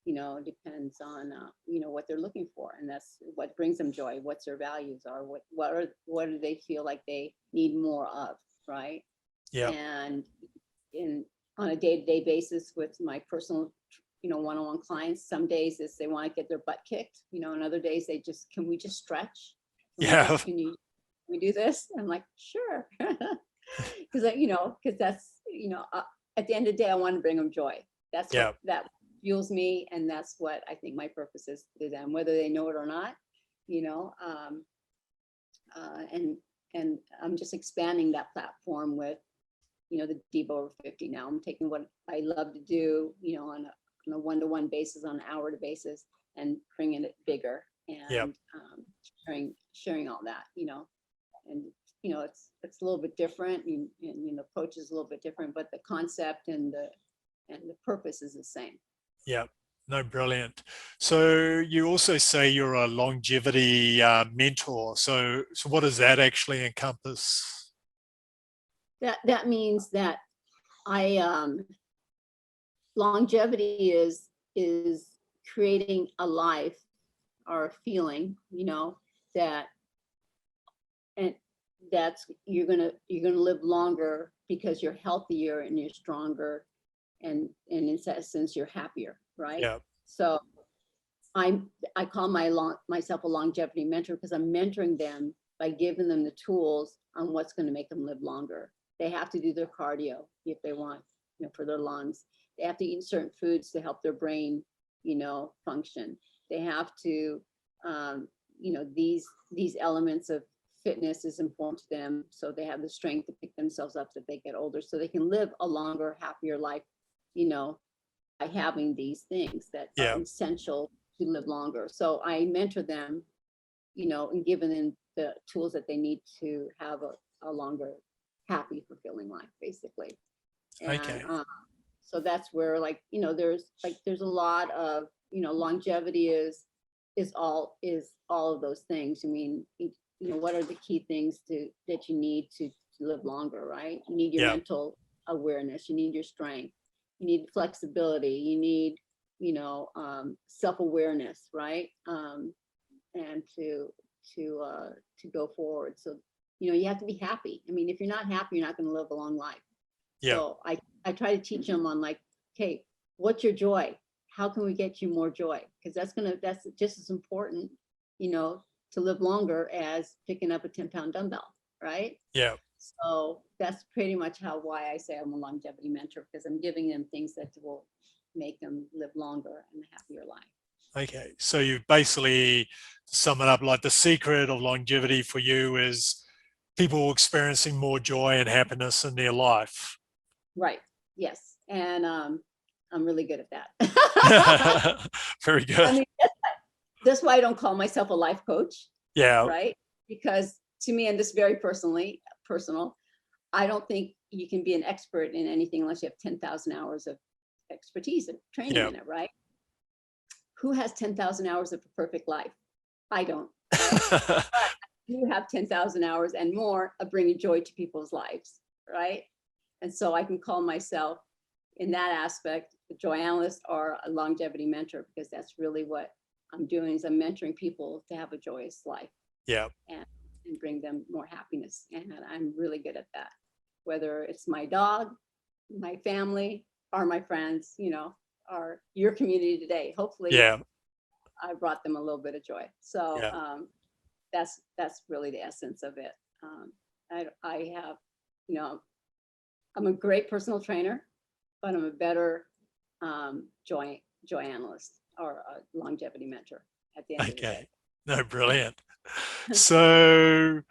it depends on, what they're looking for. And that's what brings them joy. What's their values are, what do they feel like they need more of, right? Yeah. And on a day-to-day basis with my personal, one-on-one clients, some days they want to get their butt kicked, and other days can we just stretch? Can we do this? I'm like, sure. Because that's, at the end of the day, I want to bring them joy. That's what that fuels me. And that's what I think my purpose is to them, whether they know it or not, and I'm just expanding that platform with, the Diva Over 50 now. I'm taking what I love to do, on a one-to-one basis, on an hour to basis, and bringing it bigger and sharing all that, and it's a little bit different, and the approach is a little bit different, but the concept and the purpose is the same. Yeah. No, brilliant. So you also say you're a longevity mentor. So what does that actually encompass? That means that longevity is creating a life or a feeling, that's you're gonna live longer because you're healthier and you're stronger, and in essence you're happier, right? Yeah. So I call myself a longevity mentor because I'm mentoring them by giving them the tools on what's going to make them live longer. They have to do their cardio if they want, for their lungs. They have to eat certain foods to help their brain, function. They have to, these elements of fitness is important to them, so they have the strength to pick themselves up as they get older, so they can live a longer, happier life, by having these things that are essential to live longer. So I mentor them, and giving them the tools that they need to have a longer, happy, fulfilling life, basically. And, Okay. so that's where, there's a lot of, longevity is all of those things. I mean, what are the key things that you need to live longer, right? You need your mental awareness, you need your strength, you need flexibility, you need, self-awareness, right? And to go forward. So, you have to be happy. I mean, if you're not happy, you're not going to live a long life. Yeah. So I try to teach them on okay, what's your joy? How can we get you more joy? Because that's just as important, to live longer as picking up a 10-pound dumbbell, right? Yeah. So that's pretty much why I say I'm a longevity mentor, because I'm giving them things that will make them live longer and a happier life. Okay. So you basically sum it up, like the secret of longevity for you is people experiencing more joy and happiness in their life. Right. Yes. And I'm really good at that. Very good. I mean, that's why I don't call myself a life coach. Yeah. Right. Because to me, and this very personal, I don't think you can be an expert in anything unless you have 10,000 hours of expertise and training Yeah. in it, right? Who has 10,000 hours of a perfect life? I don't. You have 10,000 hours and more of bringing joy to people's lives, right? And so I can call myself, in that aspect, a joy analyst or a longevity mentor, because that's really what I'm doing, is I'm mentoring people to have a joyous life. Yeah. And bring them more happiness. And I'm really good at that. Whether it's my dog, my family, or my friends, or your community today. Hopefully, Yeah. I brought them a little bit of joy. So Yeah. That's really the essence of it. I have, I'm a great personal trainer, but I'm a better joy analyst or a longevity mentor at the end of the day. Okay. No, brilliant. So,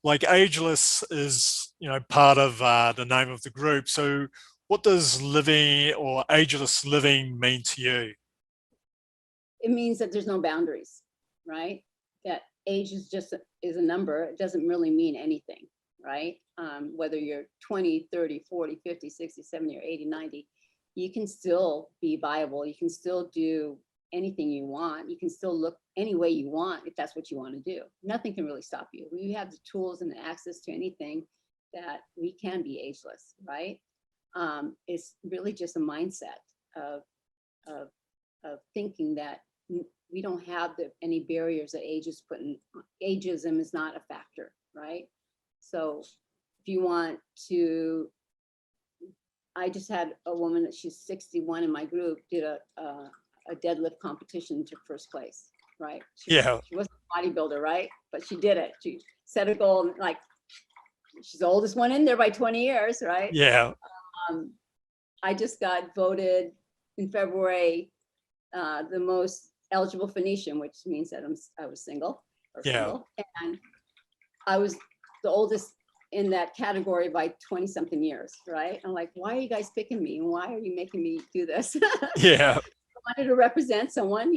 like, ageless is, part of the name of the group. So what does living or ageless living mean to you? It means that there's no boundaries, right? That age is just is a number. It doesn't really mean anything, right? Whether you're 20, 30, 40, 50, 60, 70, or 80, 90, you can still be viable. You can still do anything you want. You can still look any way you want if that's what you want to do. Nothing can really stop you. We have the tools and the access to anything that we can be ageless, right? It's really just a mindset of thinking that we don't have any barriers that age is putting. Ageism is not a factor, right? So if you want to, I just had a woman that she's 61 in my group did a deadlift competition to first place, right? She wasn't a bodybuilder, right? But she did it. She set a goal, like she's the oldest one in there by 20 years, right? Yeah. I just got voted in February the most eligible Phoenician, which means that I was single. And I was the oldest in that category by 20 something years, right? I'm like, why are you guys picking me? And why are you making me do this? Yeah. I wanted to represent someone,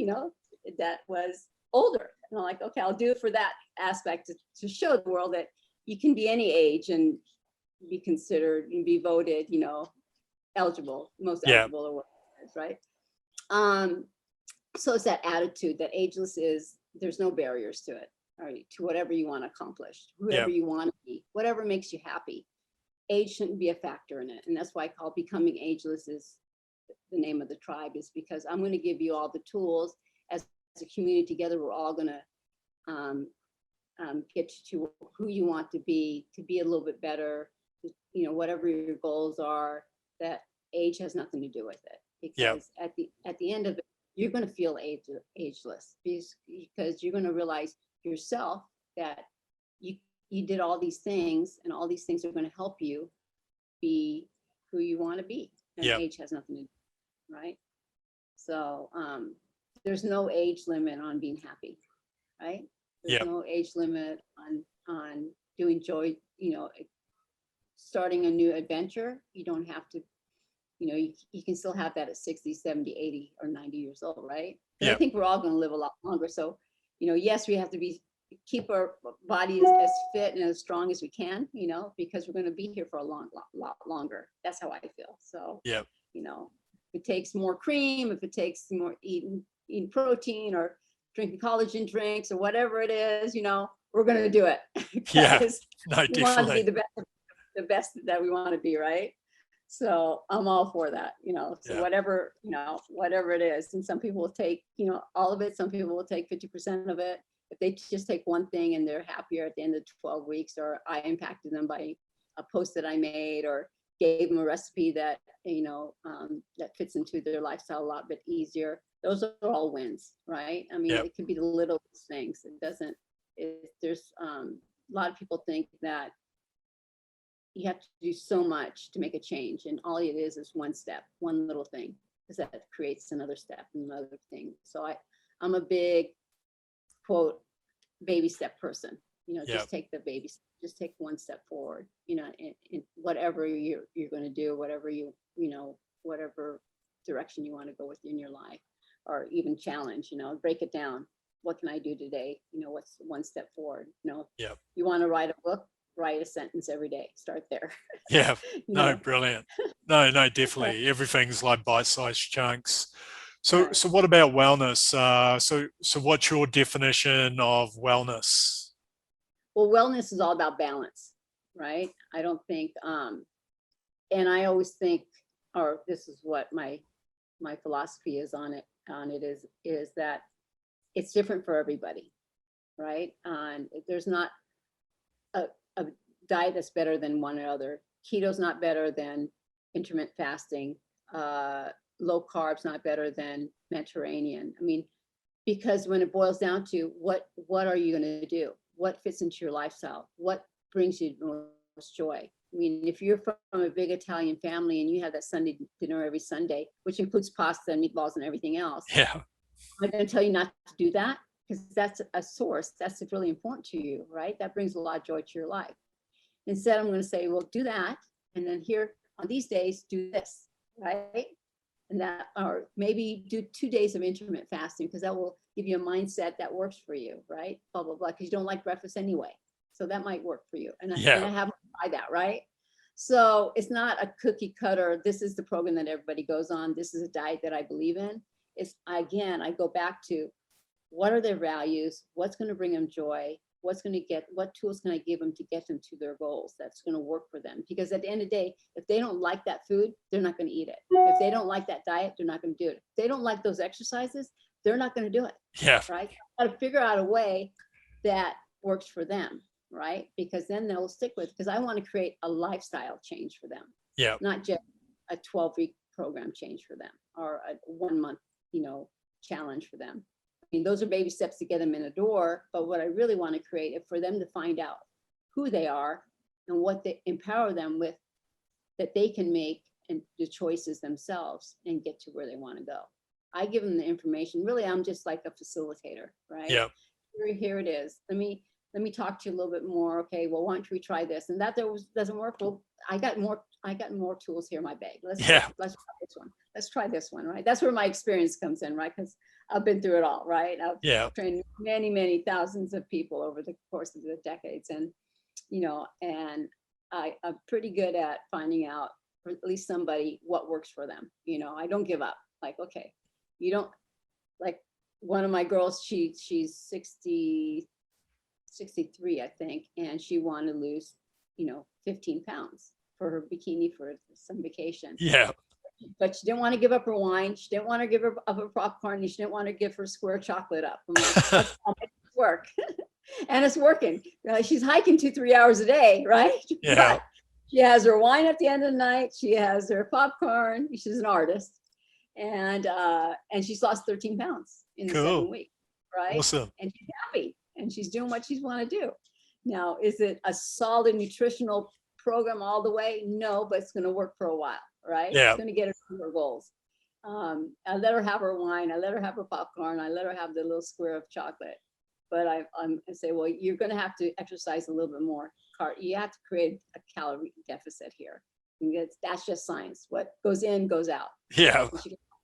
that was older. And I'm like, okay, I'll do it for that aspect to show the world that you can be any age and be considered and be voted, eligible, most eligible or whatever it is, right? So it's that attitude that ageless is, there's no barriers to it, right? To whatever you want to accomplish, whoever you want to be, whatever makes you happy. Age shouldn't be a factor in it. And that's why I call becoming ageless is the name of the tribe, is because I'm going to give you all the tools as a community together. We're all going to get you to who you want to be a little bit better, whatever your goals are, that age has nothing to do with it. Because at the end of it, you're going to feel ageless because you're going to realize yourself that you did all these things, and all these things are going to help you be who you want to be. And age has nothing to do, right? So there's no age limit on being happy, right? There's no age limit on doing joy, starting a new adventure. You don't have to, you can still have that at 60, 70, 80, or 90 years old, right? I think we're all going to live a lot longer. So, yes, we have to keep our bodies as fit and as strong as we can, because we're going to be here for a lot longer. That's how I feel. So, if it takes more cream, if it takes more eating protein or drinking collagen drinks or whatever it is, we're going to do it. No, we want to be the best that we want to be, right? So I'm all for that, so whatever it is. And some people will take, all of it. Some people will take 50% of it. If they just take one thing and they're happier at the end of 12 weeks, or I impacted them by a post that I made, or gave them a recipe that, that fits into their lifestyle a lot bit easier. Those are all wins, right? I mean, it could be the little things. There's a lot of people think that you have to do so much to make a change, and all it is one step, one little thing, because that creates another step and another thing. So I'm a big, quote, baby step person. Just take the baby, just take one step forward. In whatever you're going to do, whatever whatever direction you want to go with in your life, or even challenge. Break it down. what can I do today? What's one step forward? Yeah. You want to write a book, write a sentence every day. Start there. Yeah. You No, know? brilliant. No, definitely. Everything's like bite-sized chunks. So, Right. so what about wellness? So what's your definition of wellness? Well, wellness is all about balance, right? I don't think, and I always think, or this is what my philosophy is on it is that it's different for everybody, right? And there's not a diet that's better than one another. Keto's not better than intermittent fasting. Low carb's not better than Mediterranean. I mean, because when it boils down to what are you going to do? What fits into your lifestyle? What brings you the most joy? I mean, if you're from a big Italian family and you have that Sunday dinner every Sunday, which includes pasta and meatballs and everything else, Yeah. I'm going to tell you not to do that because that's a source that's really important to you, right? That brings a lot of joy to your life. Instead, I'm going to say, well, do that. And then here on these days, do this, right? And that, or maybe do 2 days of intermittent fasting because that will give you a mindset that works for you, right? Blah, blah, blah, because you don't like breakfast anyway. So that might work for you. And I haven't tried that, right? So it's not a cookie cutter. This is the program that everybody goes on. This is a diet that I believe in. It's, again, I go back to what are their values? What's going to bring them joy? What tools can I give them to get them to their goals? That's going to work for them. Because at the end of the day, if they don't like that food, they're not going to eat it. If they don't like that diet, they're not going to do it. If they don't like those exercises, they're not going to do it. Yeah. Right. Got to figure out a way that works for them. Right. Because then they'll stick with, because I want to create a lifestyle change for them. Yeah. Not just a 12-week program change for them or a 1 month, challenge for them. I mean, those are baby steps to get them in the door. But what I really want to create is for them to find out who they are and what they empower them with, that they can make and the choices themselves and get to where they want to go. I give them the information. Really, I'm just like a facilitator, right? Yeah. Here it is. Let me talk to you a little bit more. Okay, well, why don't we try this? And that doesn't work. Well, I got more tools here in my bag. Let's try this one. Let's try this one, right? That's where my experience comes in, right? Because I've been through it all, right? I've trained many thousands of people over the course of the decades, and and I'm pretty good at finding out, for at least somebody, what works for them. I don't give up. Like, okay, you don't, like one of my girls, she's 63, I think, and she wanted to lose 15 pounds for her bikini for some vacation. Yeah. But she didn't want to give up her wine. She didn't want to give up her popcorn. And she didn't want to give her square chocolate up. I'm like, I'll make it work. And it's working. She's hiking 2-3 hours a day, right? Yeah. But she has her wine at the end of the night. She has her popcorn. She's an artist. And she's lost 13 pounds in the 7 weeks, right? Awesome. And she's happy. And she's doing what she's want to do. Now, is it a solid nutritional program all the way? No, but it's going to work for a while, right? Yeah. It's going to get her to her goals. I let her have her wine. I let her have her popcorn. I let her have the little square of chocolate. But I say, well, you're going to have to exercise a little bit more. You have to create a calorie deficit here. That's just science. What goes in goes out. Yeah.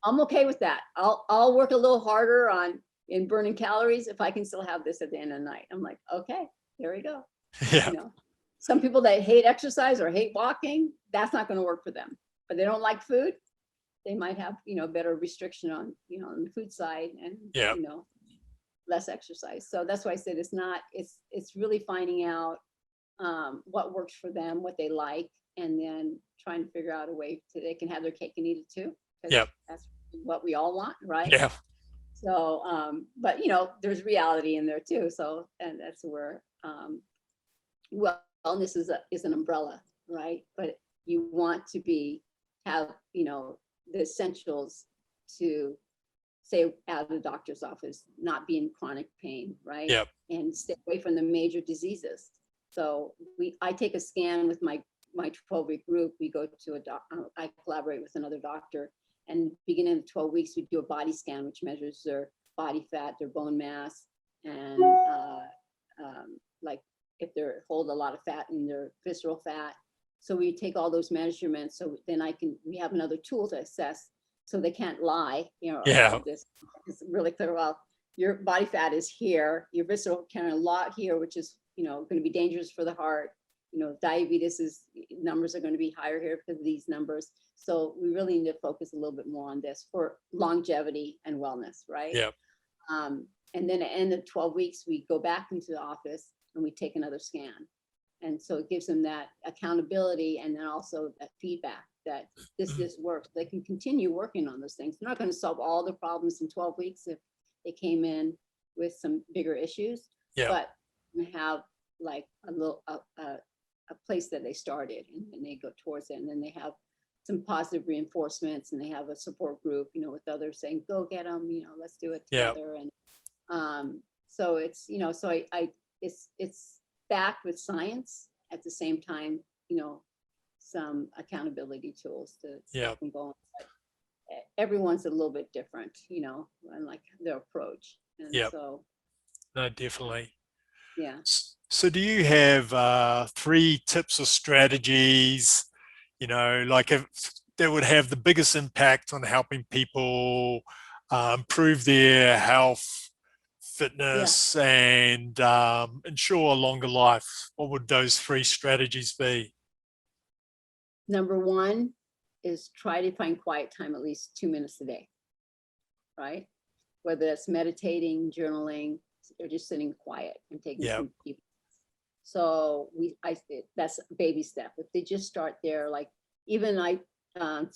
I'm okay with that. I'll work a little harder in burning calories if I can still have this at the end of the night. I'm like, okay, here we go. Yeah. Some people that hate exercise or hate walking, that's not going to work for them. But they don't like food, they might have better restriction on on the food side and less exercise. So that's why I said it's really finding out what works for them, what they like, and then trying to figure out a way they can have their cake and eat it too. Yeah. That's what we all want, right? Yeah. So, but there's reality in there too. So, and that's where wellness is an umbrella, right? But you want to have the essentials to stay out of the doctor's office, not be in chronic pain, right? Yep. And stay away from the major diseases. So I take a scan with my 12-week group. We go to a doctor. I collaborate with another doctor, and beginning of 12 weeks, we do a body scan, which measures their body fat, their bone mass, and like if they hold a lot of fat in their visceral fat. So we take all those measurements. So then we have another tool to assess, so they can't lie. Yeah. This is really clear. Well, your body fat is here, your visceral count a lot here, which is, going to be dangerous for the heart. Diabetes numbers are going to be higher here because of these numbers. So we really need to focus a little bit more on this for longevity and wellness, right? Yeah. And then at the end of 12 weeks, we go back into the office and we take another scan. And so it gives them that accountability and then also that feedback that this works. They can continue working on those things. They're not going to solve all the problems in 12 weeks if they came in with some bigger issues, Yeah. but we have like a place that they started and they go towards it. And then they have some positive reinforcements and they have a support group, with others saying, go get them, let's do it together. Yeah. And so it's, so it's backed with science at the same time, some accountability tools to help them go on. But everyone's a little bit different, and like their approach. And Yep. so No, definitely. yeah. So do you have 3 tips or strategies, like if that would have the biggest impact on helping people improve their health, fitness, and ensure a longer life? What would those 3 strategies be? Number 1 is try to find quiet time at least 2 minutes a day, right? Whether that's meditating, journaling, or just sitting quiet and taking some deep. So that's a baby step. If they just start there, like even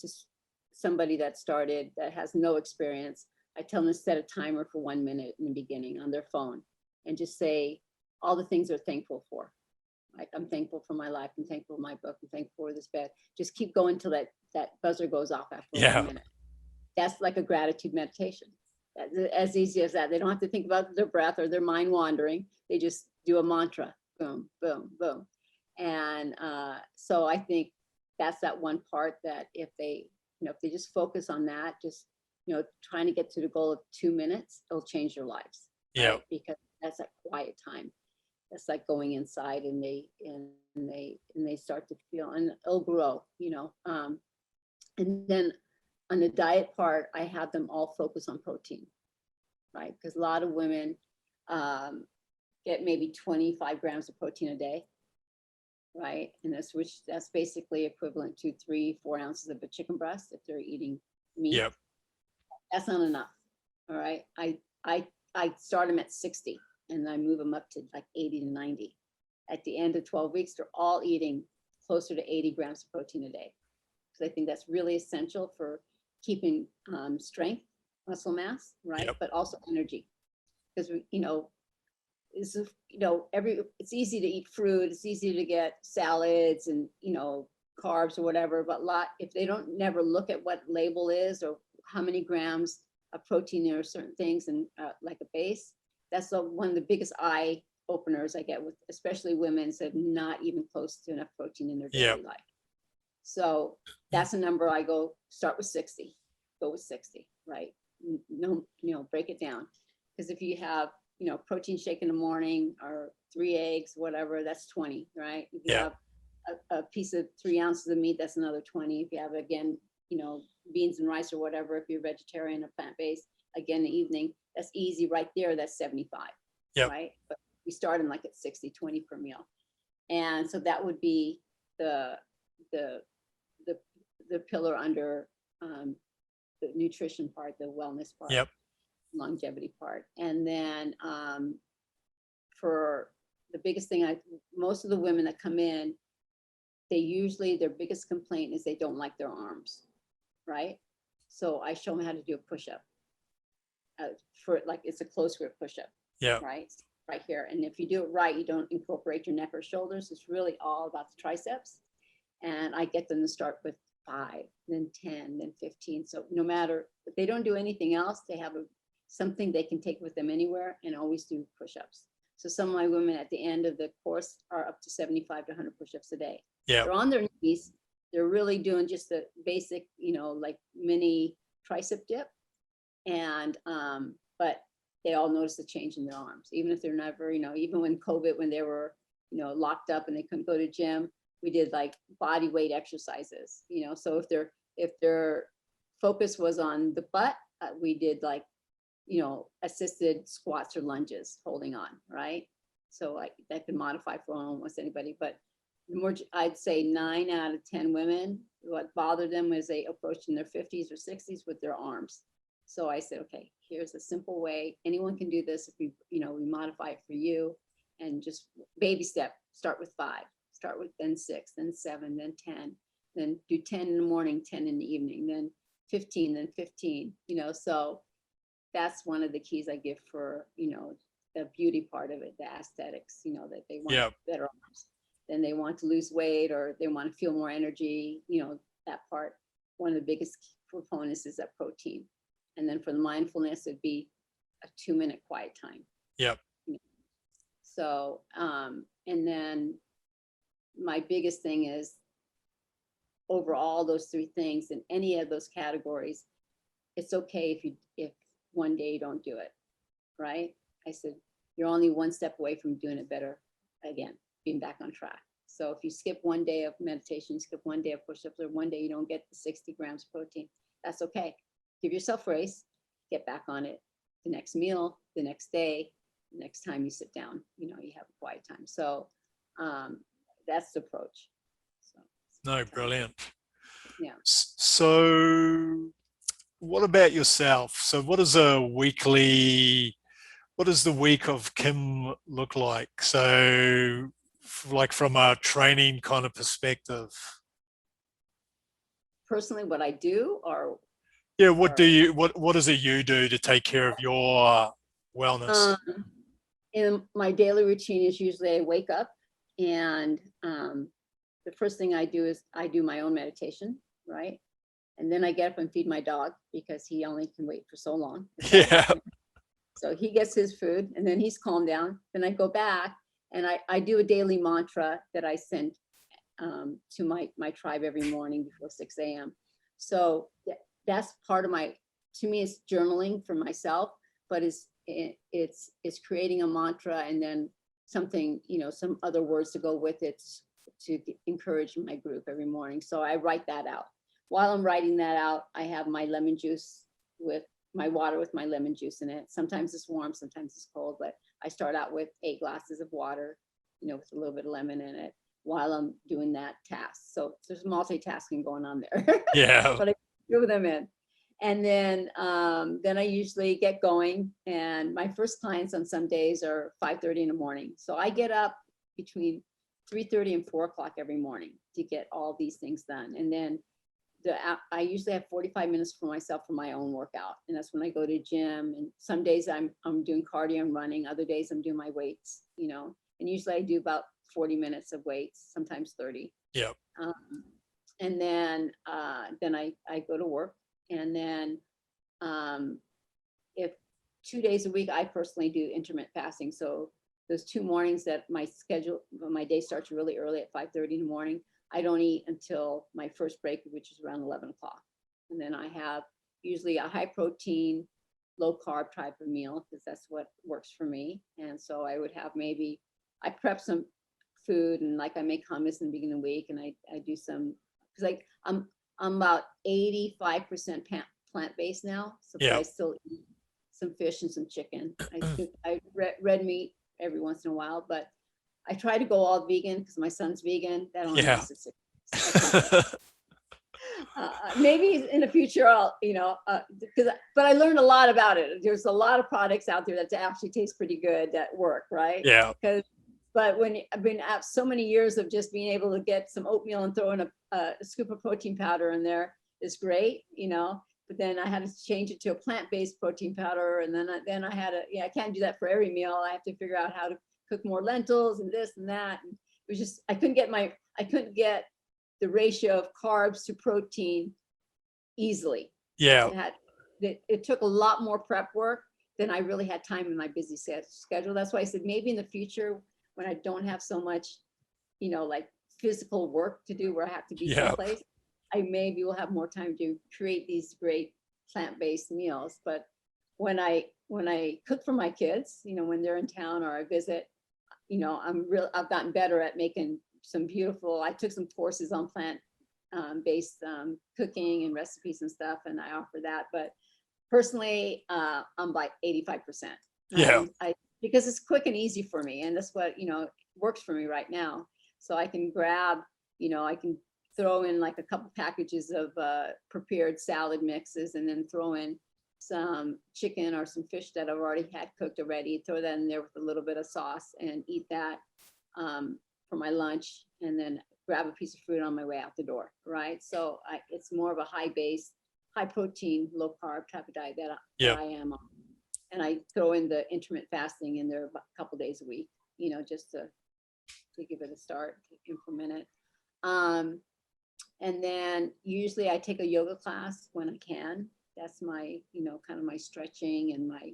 just somebody that started that has no experience, I tell them to set a timer for 1 minute in the beginning on their phone and just say all the things they're thankful for. Like, I'm thankful for my life. I'm thankful for my book. I'm thankful for this bed. Just keep going till that buzzer goes off after 1 minute. That's like a gratitude meditation. That's as easy as that. They don't have to think about their breath or their mind wandering. They just do a mantra. Boom, boom, boom. And so I think that's that one part that if they just focus on that, just, trying to get to the goal of 2 minutes, it'll change their lives. Yeah. Right? Because that's that quiet time. That's like going inside and they start to feel, and it'll grow, and then on the diet part, I have them all focus on protein, right? Because a lot of women get maybe 25 grams of protein a day, right? And that's basically equivalent to 3-4 ounces of a chicken breast if they're eating meat. Yep. That's not enough. All right. I start them at 60 and I move them up to like 80 to 90. At the end of 12 weeks, they're all eating closer to 80 grams of protein a day. Because I think that's really essential for keeping strength, muscle mass, right? Yep. But also energy. Because it's easy to eat fruit, it's easy to get salads and carbs or whatever, but if they don't never look at what label is or how many grams of protein there are certain things and like a base, that's one of the biggest eye openers I get with especially women that have not even close to enough protein in their daily life. So that's a number I go start with 60, go with 60, right? No, break it down. Because if you have, protein shake in the morning or 3 eggs, whatever, that's 20, right? If you have a piece of 3 ounces of meat, that's another 20. If you have, again, beans and rice or whatever, if you're vegetarian or plant-based, again, in the evening, that's easy right there, that's 75, right? But we start in like at 60, 20 per meal. And so that would be the pillar under the nutrition part, the wellness part, longevity part. And then for the biggest thing, most of the women that come in, their biggest complaint is they don't like their arms, right? So I show them how to do a push-up for like, it's a close grip push-up, right here. And if you do it right, you don't incorporate your neck or shoulders. It's really all about the triceps. And I get them to start with 5, then 10, then 15. So no matter if they don't do anything else, they have something they can take with them anywhere and always do push-ups. So some of my women at the end of the course are up to 75 to 100 push-ups a day. They're on their knees. They're really doing just the basic, like mini tricep dip. And, but they all notice the change in their arms, even if they're never, even when COVID, when they were, locked up and they couldn't go to gym, we did like body weight exercises, so if their focus was on the butt, we did like, assisted squats or lunges, holding on, right? So that can modify for almost anybody, but I'd say 9 out of 10 women, what bothered them was they approaching their 50s or 60s with their arms. So I said, okay, here's a simple way. Anyone can do this if we modify it for you, and just baby step, start with 5, start with then 6, then 7, then 10, then do 10 in the morning, 10 in the evening, then 15, then 15, so that's one of the keys I give for, the beauty part of it, the aesthetics, that they want better arms. Then they want to lose weight or they want to feel more energy, that part. One of the biggest proponents is that protein. And then for the mindfulness, it'd be a 2-minute quiet time. Yep. So, and then my biggest thing is over all those 3 things in any of those categories, it's okay if one day you don't do it, right? I said, you're only 1 step away from doing it better again, being back on track. So if you skip 1 day of meditation, skip 1 day of push-ups, or 1 day you don't get the 60 grams protein, that's okay. Give yourself grace, get back on it. The next meal, the next day, the next time you sit down, you have a quiet time. So that's the approach. So, No, brilliant. Yeah. So what about yourself? So what does the week of Kim look like? So like from a training kind of perspective. Personally, what I do, or what is it you do to take care of your wellness? in my daily routine is usually I wake up and the first thing I do is I do my own meditation, right? And then I get up and feed my dog because he only can wait for so long. Yeah. So he gets his food and then he's calmed down. Then I go back and I do a daily mantra that I send to my tribe every morning before 6 a.m. So that's part of to me, it's journaling for myself, but it's creating a mantra and then something, some other words to go with it to encourage my group every morning. So I write that out. While I'm writing that out, I have my lemon juice with my water with my lemon juice in it. Sometimes it's warm, sometimes it's cold, but I start out with 8 glasses of water, with a little bit of lemon in it while I'm doing that task. So there's multitasking going on there. Yeah. But I threw them in. And then I usually get going. And my first clients on some days are 5:30 in the morning. So I get up between 3:30 and 4 o'clock every morning to get all these things done. And then I usually have 45 minutes for myself for my own workout. And that's when I go to gym. And some days I'm doing cardio and running. Other days I'm doing my weights, and usually I do about 40 minutes of weights, sometimes 30. Yeah. And then I go to work. And then if 2 days a week, I personally do intermittent fasting. So those 2 mornings that my day starts really early at 5:30 in the morning, I don't eat until my first break, which is around 11 o'clock. And then I have usually a high protein, low carb type of meal because that's what works for me. And so I would have I prep some food and I make hummus in the beginning of the week, and I do some, because I'm about 85% plant-based now. So I still eat some fish and some chicken. I red meat every once in a while, but I try to go all vegan because my son's vegan. That only lasts 6 maybe in the future I'll, but I learned a lot about it. There's a lot of products out there that actually taste pretty good that work, right? Yeah. But when I've been at so many years of just being able to get some oatmeal and throw in a scoop of protein powder in there is great, but then I had to change it to a plant-based protein powder. And then I had I can't do that for every meal. I have to figure out how to cook more lentils and this and that. And it was just, I couldn't get the ratio of carbs to protein easily. Yeah. It took a lot more prep work than I really had time in my busy schedule. That's why I said maybe in the future when I don't have so much, physical work to do where I have to be someplace, I maybe will have more time to create these great plant-based meals. But when I cook for my kids, when they're in town or I visit, I've gotten better at making some beautiful, I took some courses on plant based cooking and recipes and stuff, and I offer that. But personally, I'm like 85%. Yeah. Because it's quick and easy for me, and that's what, works for me right now. So I can grab, I can throw in like a couple packages of prepared salad mixes, and then throw in some chicken or some fish that I've already had cooked already, throw that in there with a little bit of sauce, and eat that for my lunch, and then grab a piece of fruit on my way out the door, right? So it's more of a high base, high protein, low carb type of diet that I am on. And I throw in the intermittent fasting in there a couple days a week, just to give it a start, to implement it. And then usually I take a yoga class when I can. That's my, kind of my stretching and my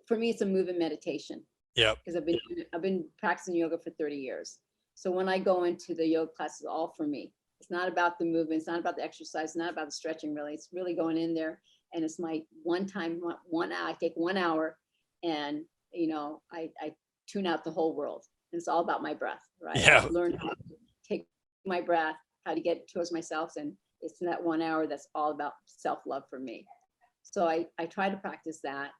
for me, it's a movement meditation. Yeah. Because I've been practicing yoga for 30 years. So when I go into the yoga class, it's all for me. It's not about the movement. It's not about the exercise. It's not about the stretching, really. It's really going in there. And it's my I take 1 hour, and, I tune out the whole world. And it's all about my breath, right? Yeah. I learn how to take my breath, how to get towards myself. And it's in that 1 hour that's all about self-love for me. So I try to practice that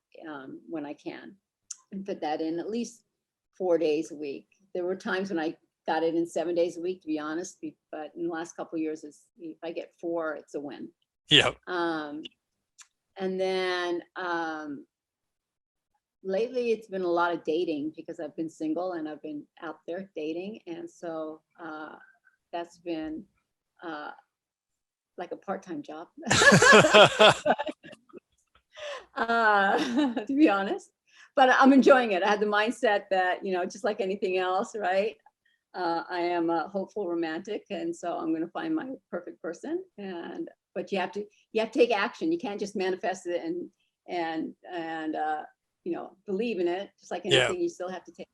when I can, and fit that in at least 4 days a week. There were times when I got it in 7 days a week, to be honest, but in the last couple of years, if I get 4, it's a win. Yeah. And then lately it's been a lot of dating, because I've been single and I've been out there dating. And so that's been like a part-time job, to be honest. But I'm enjoying it. I have the mindset that, just like anything else, right? I am a hopeful romantic, and so I'm going to find my perfect person. But you have to take action. You can't just manifest it and believe in it. Just like anything, you still have to take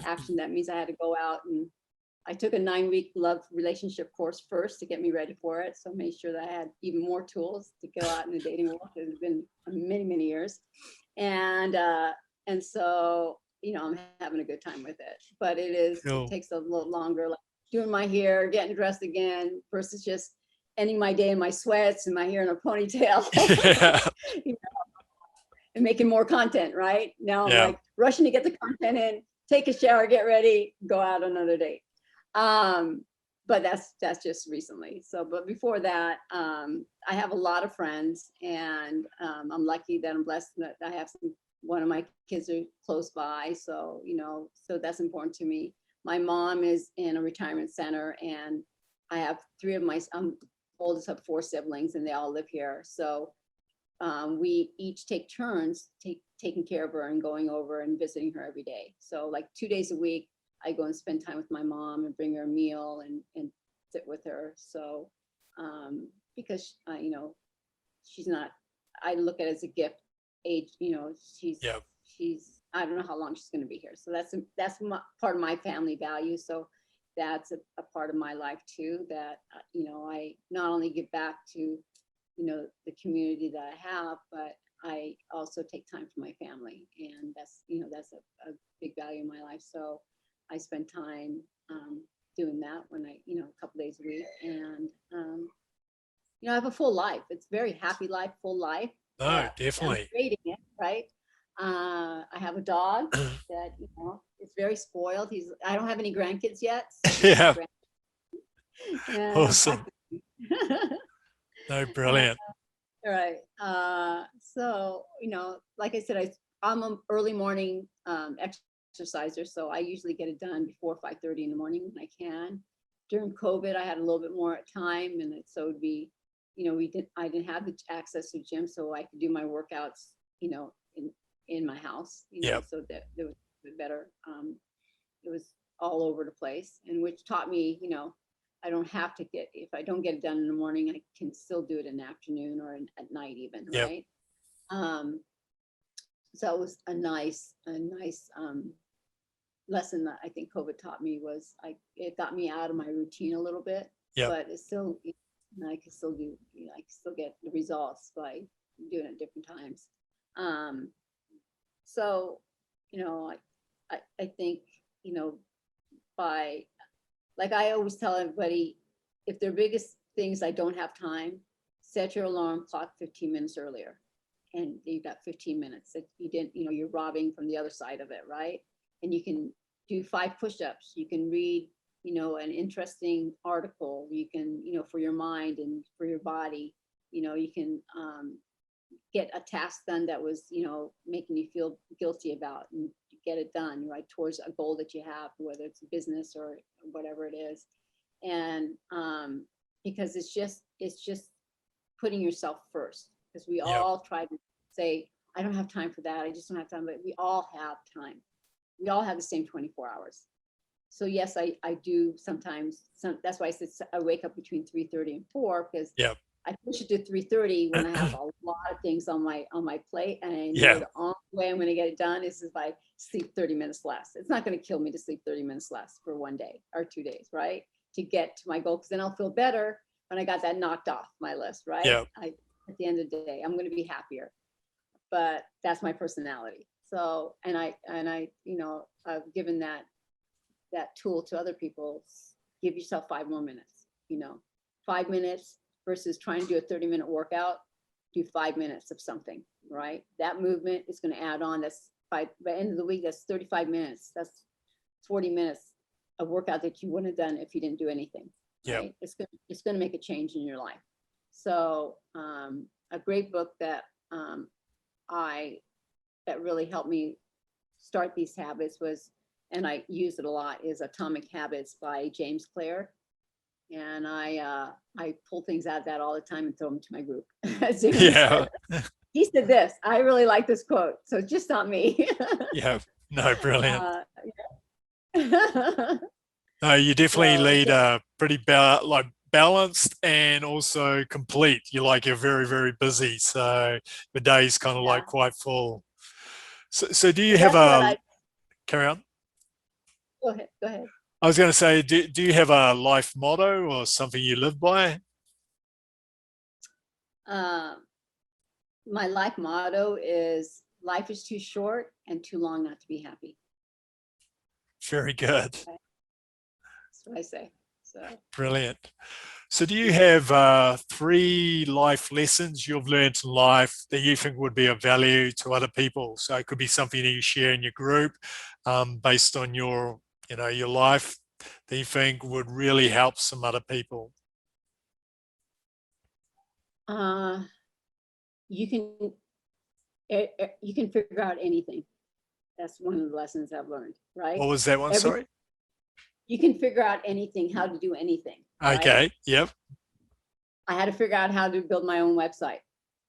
action. That means I had to go out, and I took a 9-week love relationship course first to get me ready for it. So I made sure that I had even more tools to go out in the dating world. It's been many, many years. And so, I'm having a good time with it, but it takes a little longer, like doing my hair, getting dressed again, versus just ending my day in my sweats and my hair in a ponytail. Yeah. And making more content, right? Now I'm like rushing to get the content in, take a shower, get ready, go out on another date. But that's just recently. So, but before that, I have a lot of friends, and I'm lucky that I'm blessed that I have one of my kids are close by. So, so that's important to me. My mom is in a retirement center, and I have I'm oldest of 4 siblings, and they all live here. So we each take turns taking care of her and going over and visiting her every day. So like 2 days a week, I go and spend time with my mom and bring her a meal and sit with her. So because she's not, I look at it as a gift. Age, she's I don't know how long she's going to be here. So that's part of my family value. So that's a part of my life too, that I not only give back to the community that I have, but I also take time for my family, and that's a big value in my life. So I spend time doing that when I a couple days a week, and I have a full life. It's a very happy life, full life. No, definitely. I'm creating it, right? I have a dog that is very spoiled. I don't have any grandkids yet. So Yeah. awesome. No, brilliant. All right. So like I said, I'm an early morning exerciser, so I usually get it done before 5:30 in the morning when I can. During COVID, I had a little bit more time, and so it would be, I didn't have the access to gym, so I could do my workouts, in my house, so that it was better. It was all over the place, and which taught me, I don't have to if I don't get it done in the morning, I can still do it in the afternoon or at night even, right? So it was a nice lesson that I think COVID taught me. Was it got me out of my routine a little bit, but it's still, I can still do, I can still get the results by doing it at different times. So, I think, like I always tell everybody, if their biggest things I don't have time, set your alarm clock 15 minutes earlier. and you've got 15 minutes that you didn't, you're robbing from the other side of it, right? And you can do 5 push-ups. You can read, an interesting article. You can, for your mind and for your body, you can get a task done that was, making you feel guilty about, and get it done, right, towards a goal that you have, whether it's a business or whatever it is. And because it's just putting yourself first, because we all try to say, I don't have time for that. I just don't have time, but we all have time. We all have the same 24 hours. So yes, I do sometimes. That's why I said I wake up between 3:30 and 4, because I push it to 3:30 when I have a lot of things on my plate, and I know the only way I'm going to get it done is if I sleep 30 minutes less. It's not going to kill me to sleep 30 minutes less for 1 day or 2 days, right? To get to my goal, because then I'll feel better when I got that knocked off my list, right? At the end of the day, I'm going to be happier. But that's my personality. So, and I, I've given that tool to other people. Give yourself 5 more minutes, 5 minutes versus trying to do a 30-minute workout. Do 5 minutes of something, right? That movement is going to add on. That's by the end of the week, that's 35 minutes. That's 40 minutes of workout that you wouldn't have done if you didn't do anything. Right? It's going to make a change in your life. So a great book that that really helped me start these habits was, and I use it a lot, is Atomic Habits by James Clear. And I pull things out of that all the time and throw them to my group. He said this. I really like this quote, so it's just not me. No, brilliant. No, you definitely lead a pretty balanced and also complete. You're very, very busy, so the day's kind of like quite full. So do you have a carry on? Go ahead. I was going to say, do you have a life motto or something you live by? My life motto is, life is too short and too long not to be happy. Very good. That's what I say. So brilliant. So do you have 3 life lessons you've learned in life that you think would be of value to other people? So it could be something that you share in your group based on your life that you think would really help some other people. You can figure out anything. That's one of the lessons I've learned, right? What was that one? Sorry. You can figure out anything, how to do anything. Okay. Right? Yep. I had to figure out how to build my own website.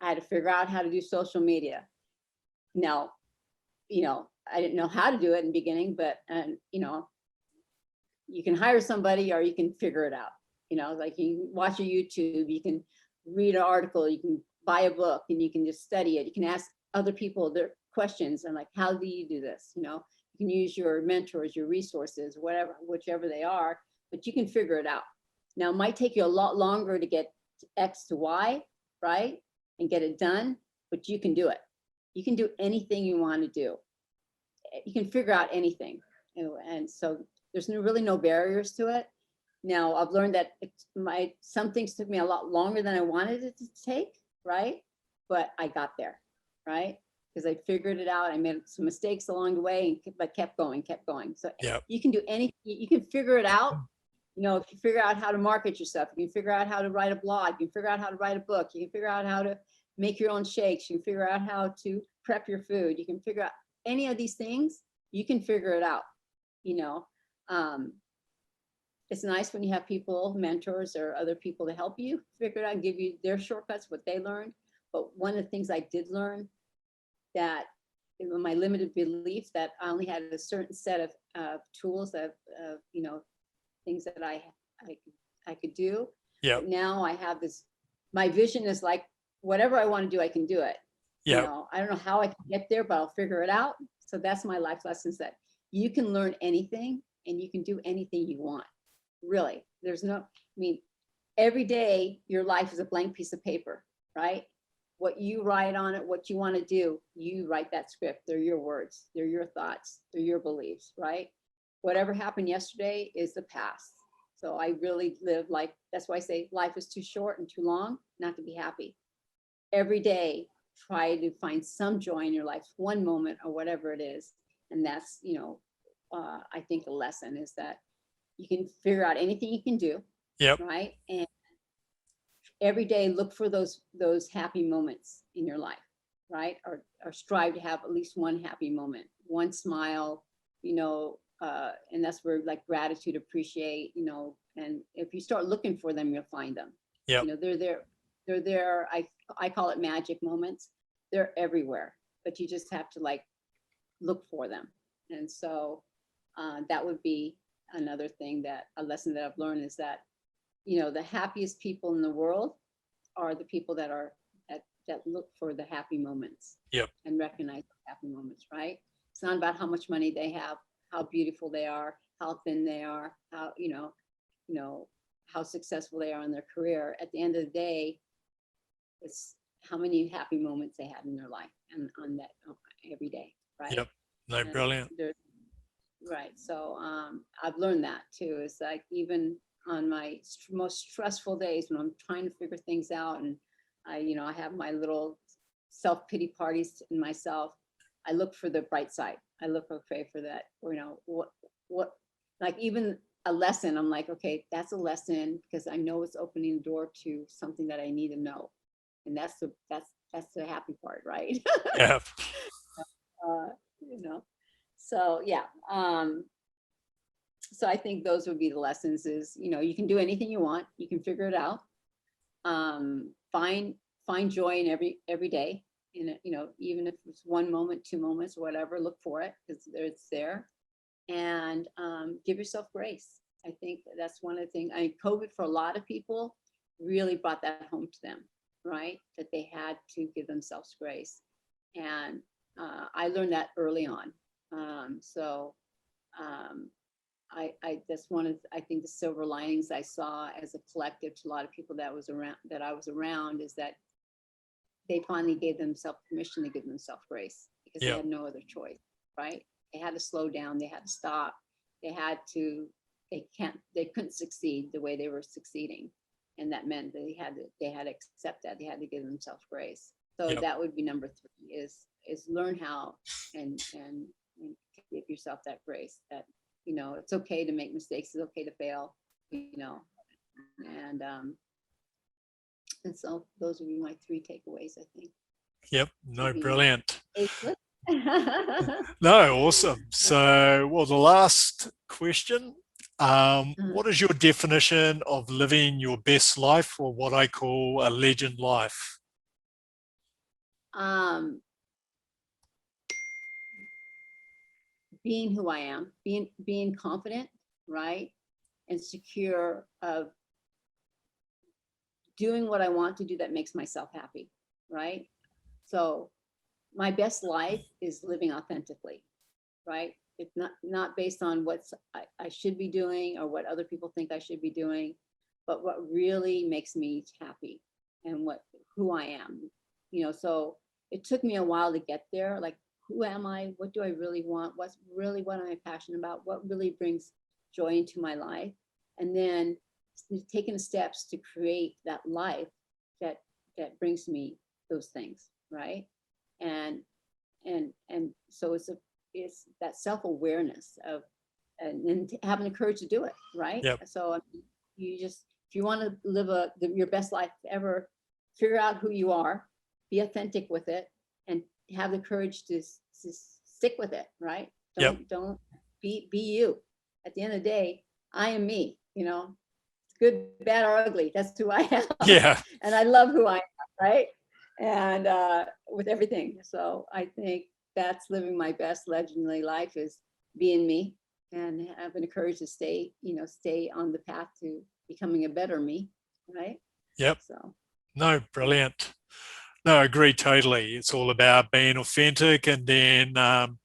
I had to figure out how to do social media. Now, I didn't know how to do it in the beginning, but, you can hire somebody or you can figure it out. Like you can watch a YouTube, you can read an article, you can buy a book, and you can just study it. You can ask other people their questions and like, how do you do this? You can use your mentors, your resources, whichever they are, but you can figure it out. Now, it might take you a lot longer to get X to Y, right? And get it done, but you can do it. You can do anything you want to do. You can figure out anything. And so there's really no barriers to it. Now, I've learned that some things took me a lot longer than I wanted it to take, right? But I got there, right? Because I figured it out. I made some mistakes along the way, but kept going. So you can do anything. You can figure it out. If you figure out how to market yourself, you can figure out how to write a blog, you can figure out how to write a book, you can figure out how to make your own shakes, you can figure out how to prep your food, you can figure out any of these things, you can figure it out. It's nice when you have people, mentors or other people to help you figure it out and give you their shortcuts, what they learned. But one of the things I did learn, that in my limited belief that I only had a certain set of tools of things that I could do. Yeah. Now I have this, my vision is like, whatever I want to do, I can do it. Yeah. I don't know how I can get there, but I'll figure it out. So that's my life lessons, that you can learn anything and you can do anything you want. Really, every day your life is a blank piece of paper, right? What you write on it, what you want to do, you write that script. They're your words, they're your thoughts, they're your beliefs, right? Whatever happened yesterday is the past. So I really live like, that's why I say life is too short and too long not to be happy. Every day try to find some joy in your life, one moment or whatever it is. And that's, I think a lesson is that you can figure out anything you can do. Yep. Right. And every day look for those happy moments in your life, right? Or strive to have at least one happy moment, one smile, and that's where like gratitude, appreciate, and if you start looking for them, you'll find them. Yeah. They're there. I call it magic moments. They're everywhere, but you just have to like look for them. And so that would be another thing, that a lesson that I've learned is that, the happiest people in the world are the people that look for the happy moments. Yep. And recognize the happy moments, right? It's not about how much money they have, how beautiful they are, how thin they are, how, how successful they are in their career. At the end of the day, it's how many happy moments they had in their life and on that every day, right? Yep. No, And brilliant. Right. So I've learned that too. It's like even on my most stressful days when I'm trying to figure things out, and I have my little self-pity parties in myself, I look for the bright side. I look, okay, for that, what, like even a lesson, I'm like, okay, that's a lesson because I know it's opening the door to something that I need to know. And that's the happy part, right? Yeah. So yeah. So I think those would be the lessons is, you can do anything you want. You can figure it out. Find joy in every day. Even if it's one moment, 2 moments, whatever, look for it because it's there. And give yourself grace. I think that's one of the things. COVID for a lot of people really brought that home to them, right? That they had to give themselves grace. And I learned that early on. That's one of, I think, the silver linings I saw as a collective to a lot of people that I was around is that they finally gave themselves permission to give themselves grace because they had no other choice, right? They had to slow down, they had to stop, they couldn't succeed the way they were succeeding. And that meant that they had to accept that, they had to give themselves grace. So that would be number 3 is learn how and give yourself that grace that, it's okay to make mistakes, it's okay to fail, and so those would be my 3 takeaways, I think. Yep. No, brilliant. Ageless. No, awesome. So, well, the last question, what is your definition of living your best life, or what I call a legend life? Being who I am, being confident, right? And secure of doing what I want to do that makes myself happy, right? So my best life is living authentically, right? It's not based on what I should be doing or what other people think I should be doing, but what really makes me happy and who I am. So it took me a while to get there. Like, who am I? What do I really want? What am I passionate about? What really brings joy into my life? And then taking the steps to create that life that brings me those things, right? And so it's that self-awareness of and having the courage to do it, right? Yep. So if you want to live your best life ever, figure out who you are, be authentic with it, and have the courage to stick with it, right? Don't be you. At the end of the day, I am me, good, bad, or ugly. That's who I am. Yeah. And I love who I am, right? And with everything. So I think that's living my best legendary life, is being me and having the courage to stay on the path to becoming a better me, right? Yep. So. No, brilliant. No, I agree totally. It's all about being authentic and then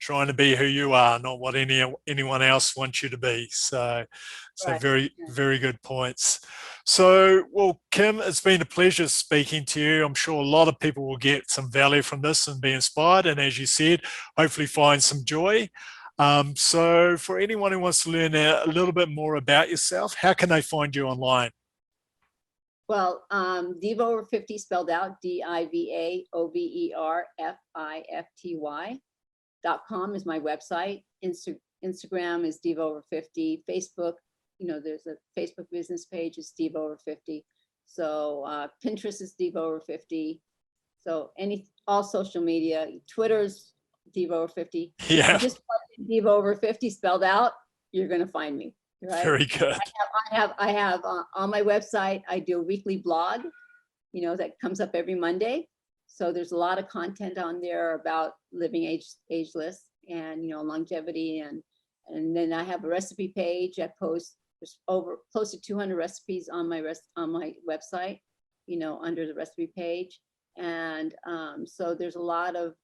trying to be who you are, not what anyone else wants you to be. So Right. Very, very good points. So, well, Kim, it's been a pleasure speaking to you. I'm sure a lot of people will get some value from this and be inspired. And as you said, hopefully find some joy. So for anyone who wants to learn a little bit more about yourself, how can they find you online? Well, Diva Over 50 spelled out DivaOverFifty.com is my website. Instagram is Diva Over 50. Facebook, there's a Facebook business page, is Diva Over 50. So Pinterest is Diva Over 50. So all social media, Twitter's Diva Over 50. Yeah. You just plug in Diva Over 50 spelled out, you're gonna find me. Right? Very good. I have on my website, I do a weekly blog, that comes up every Monday. So there's a lot of content on there about living ageless and, longevity. And then I have a recipe page. I post close to 200 recipes on my website, under the recipe page. And so there's a lot of,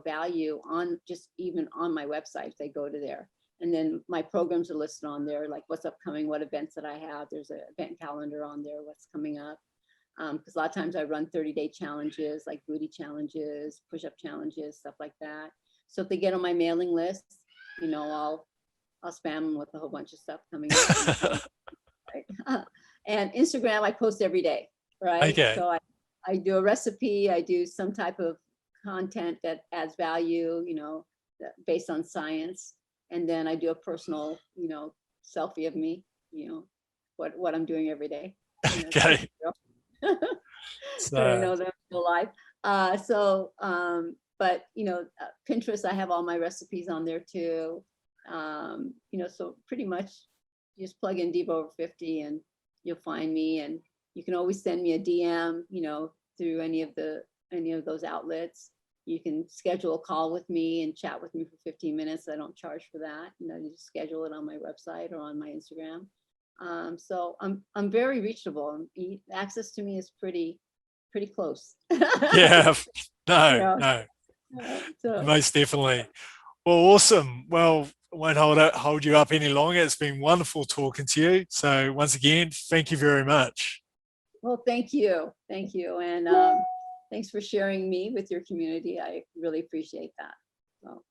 value on just even on my website if they go to there. And then my programs are listed on there, like what's upcoming, what events that I have. There's an event calendar on there, what's coming up. Because a lot of times I run 30-day challenges, like booty challenges, push-up challenges, stuff like that. So if they get on my mailing list, I'll spam them with a whole bunch of stuff coming up. Right? And Instagram, I post every day, right? Okay. So I do a recipe, I do some type of content that adds value, based on science. And then I do a personal, selfie of me, what I'm doing every day. Okay. So I know that I'm still alive. But Pinterest, I have all my recipes on there too. So pretty much just plug in Diva Over 50 and you'll find me. And you can always send me a DM, through any of those outlets. You can schedule a call with me and chat with me for 15 minutes. I don't charge for that. You just schedule it on my website or on my Instagram. So I'm very reachable. Access to me is pretty close. Yeah. No. So, Most definitely. Well, awesome. Well, I won't hold you up any longer. It's been wonderful talking to you. So once again, thank you very much. well, thank you. And thanks for sharing me with your community. I really appreciate that. So.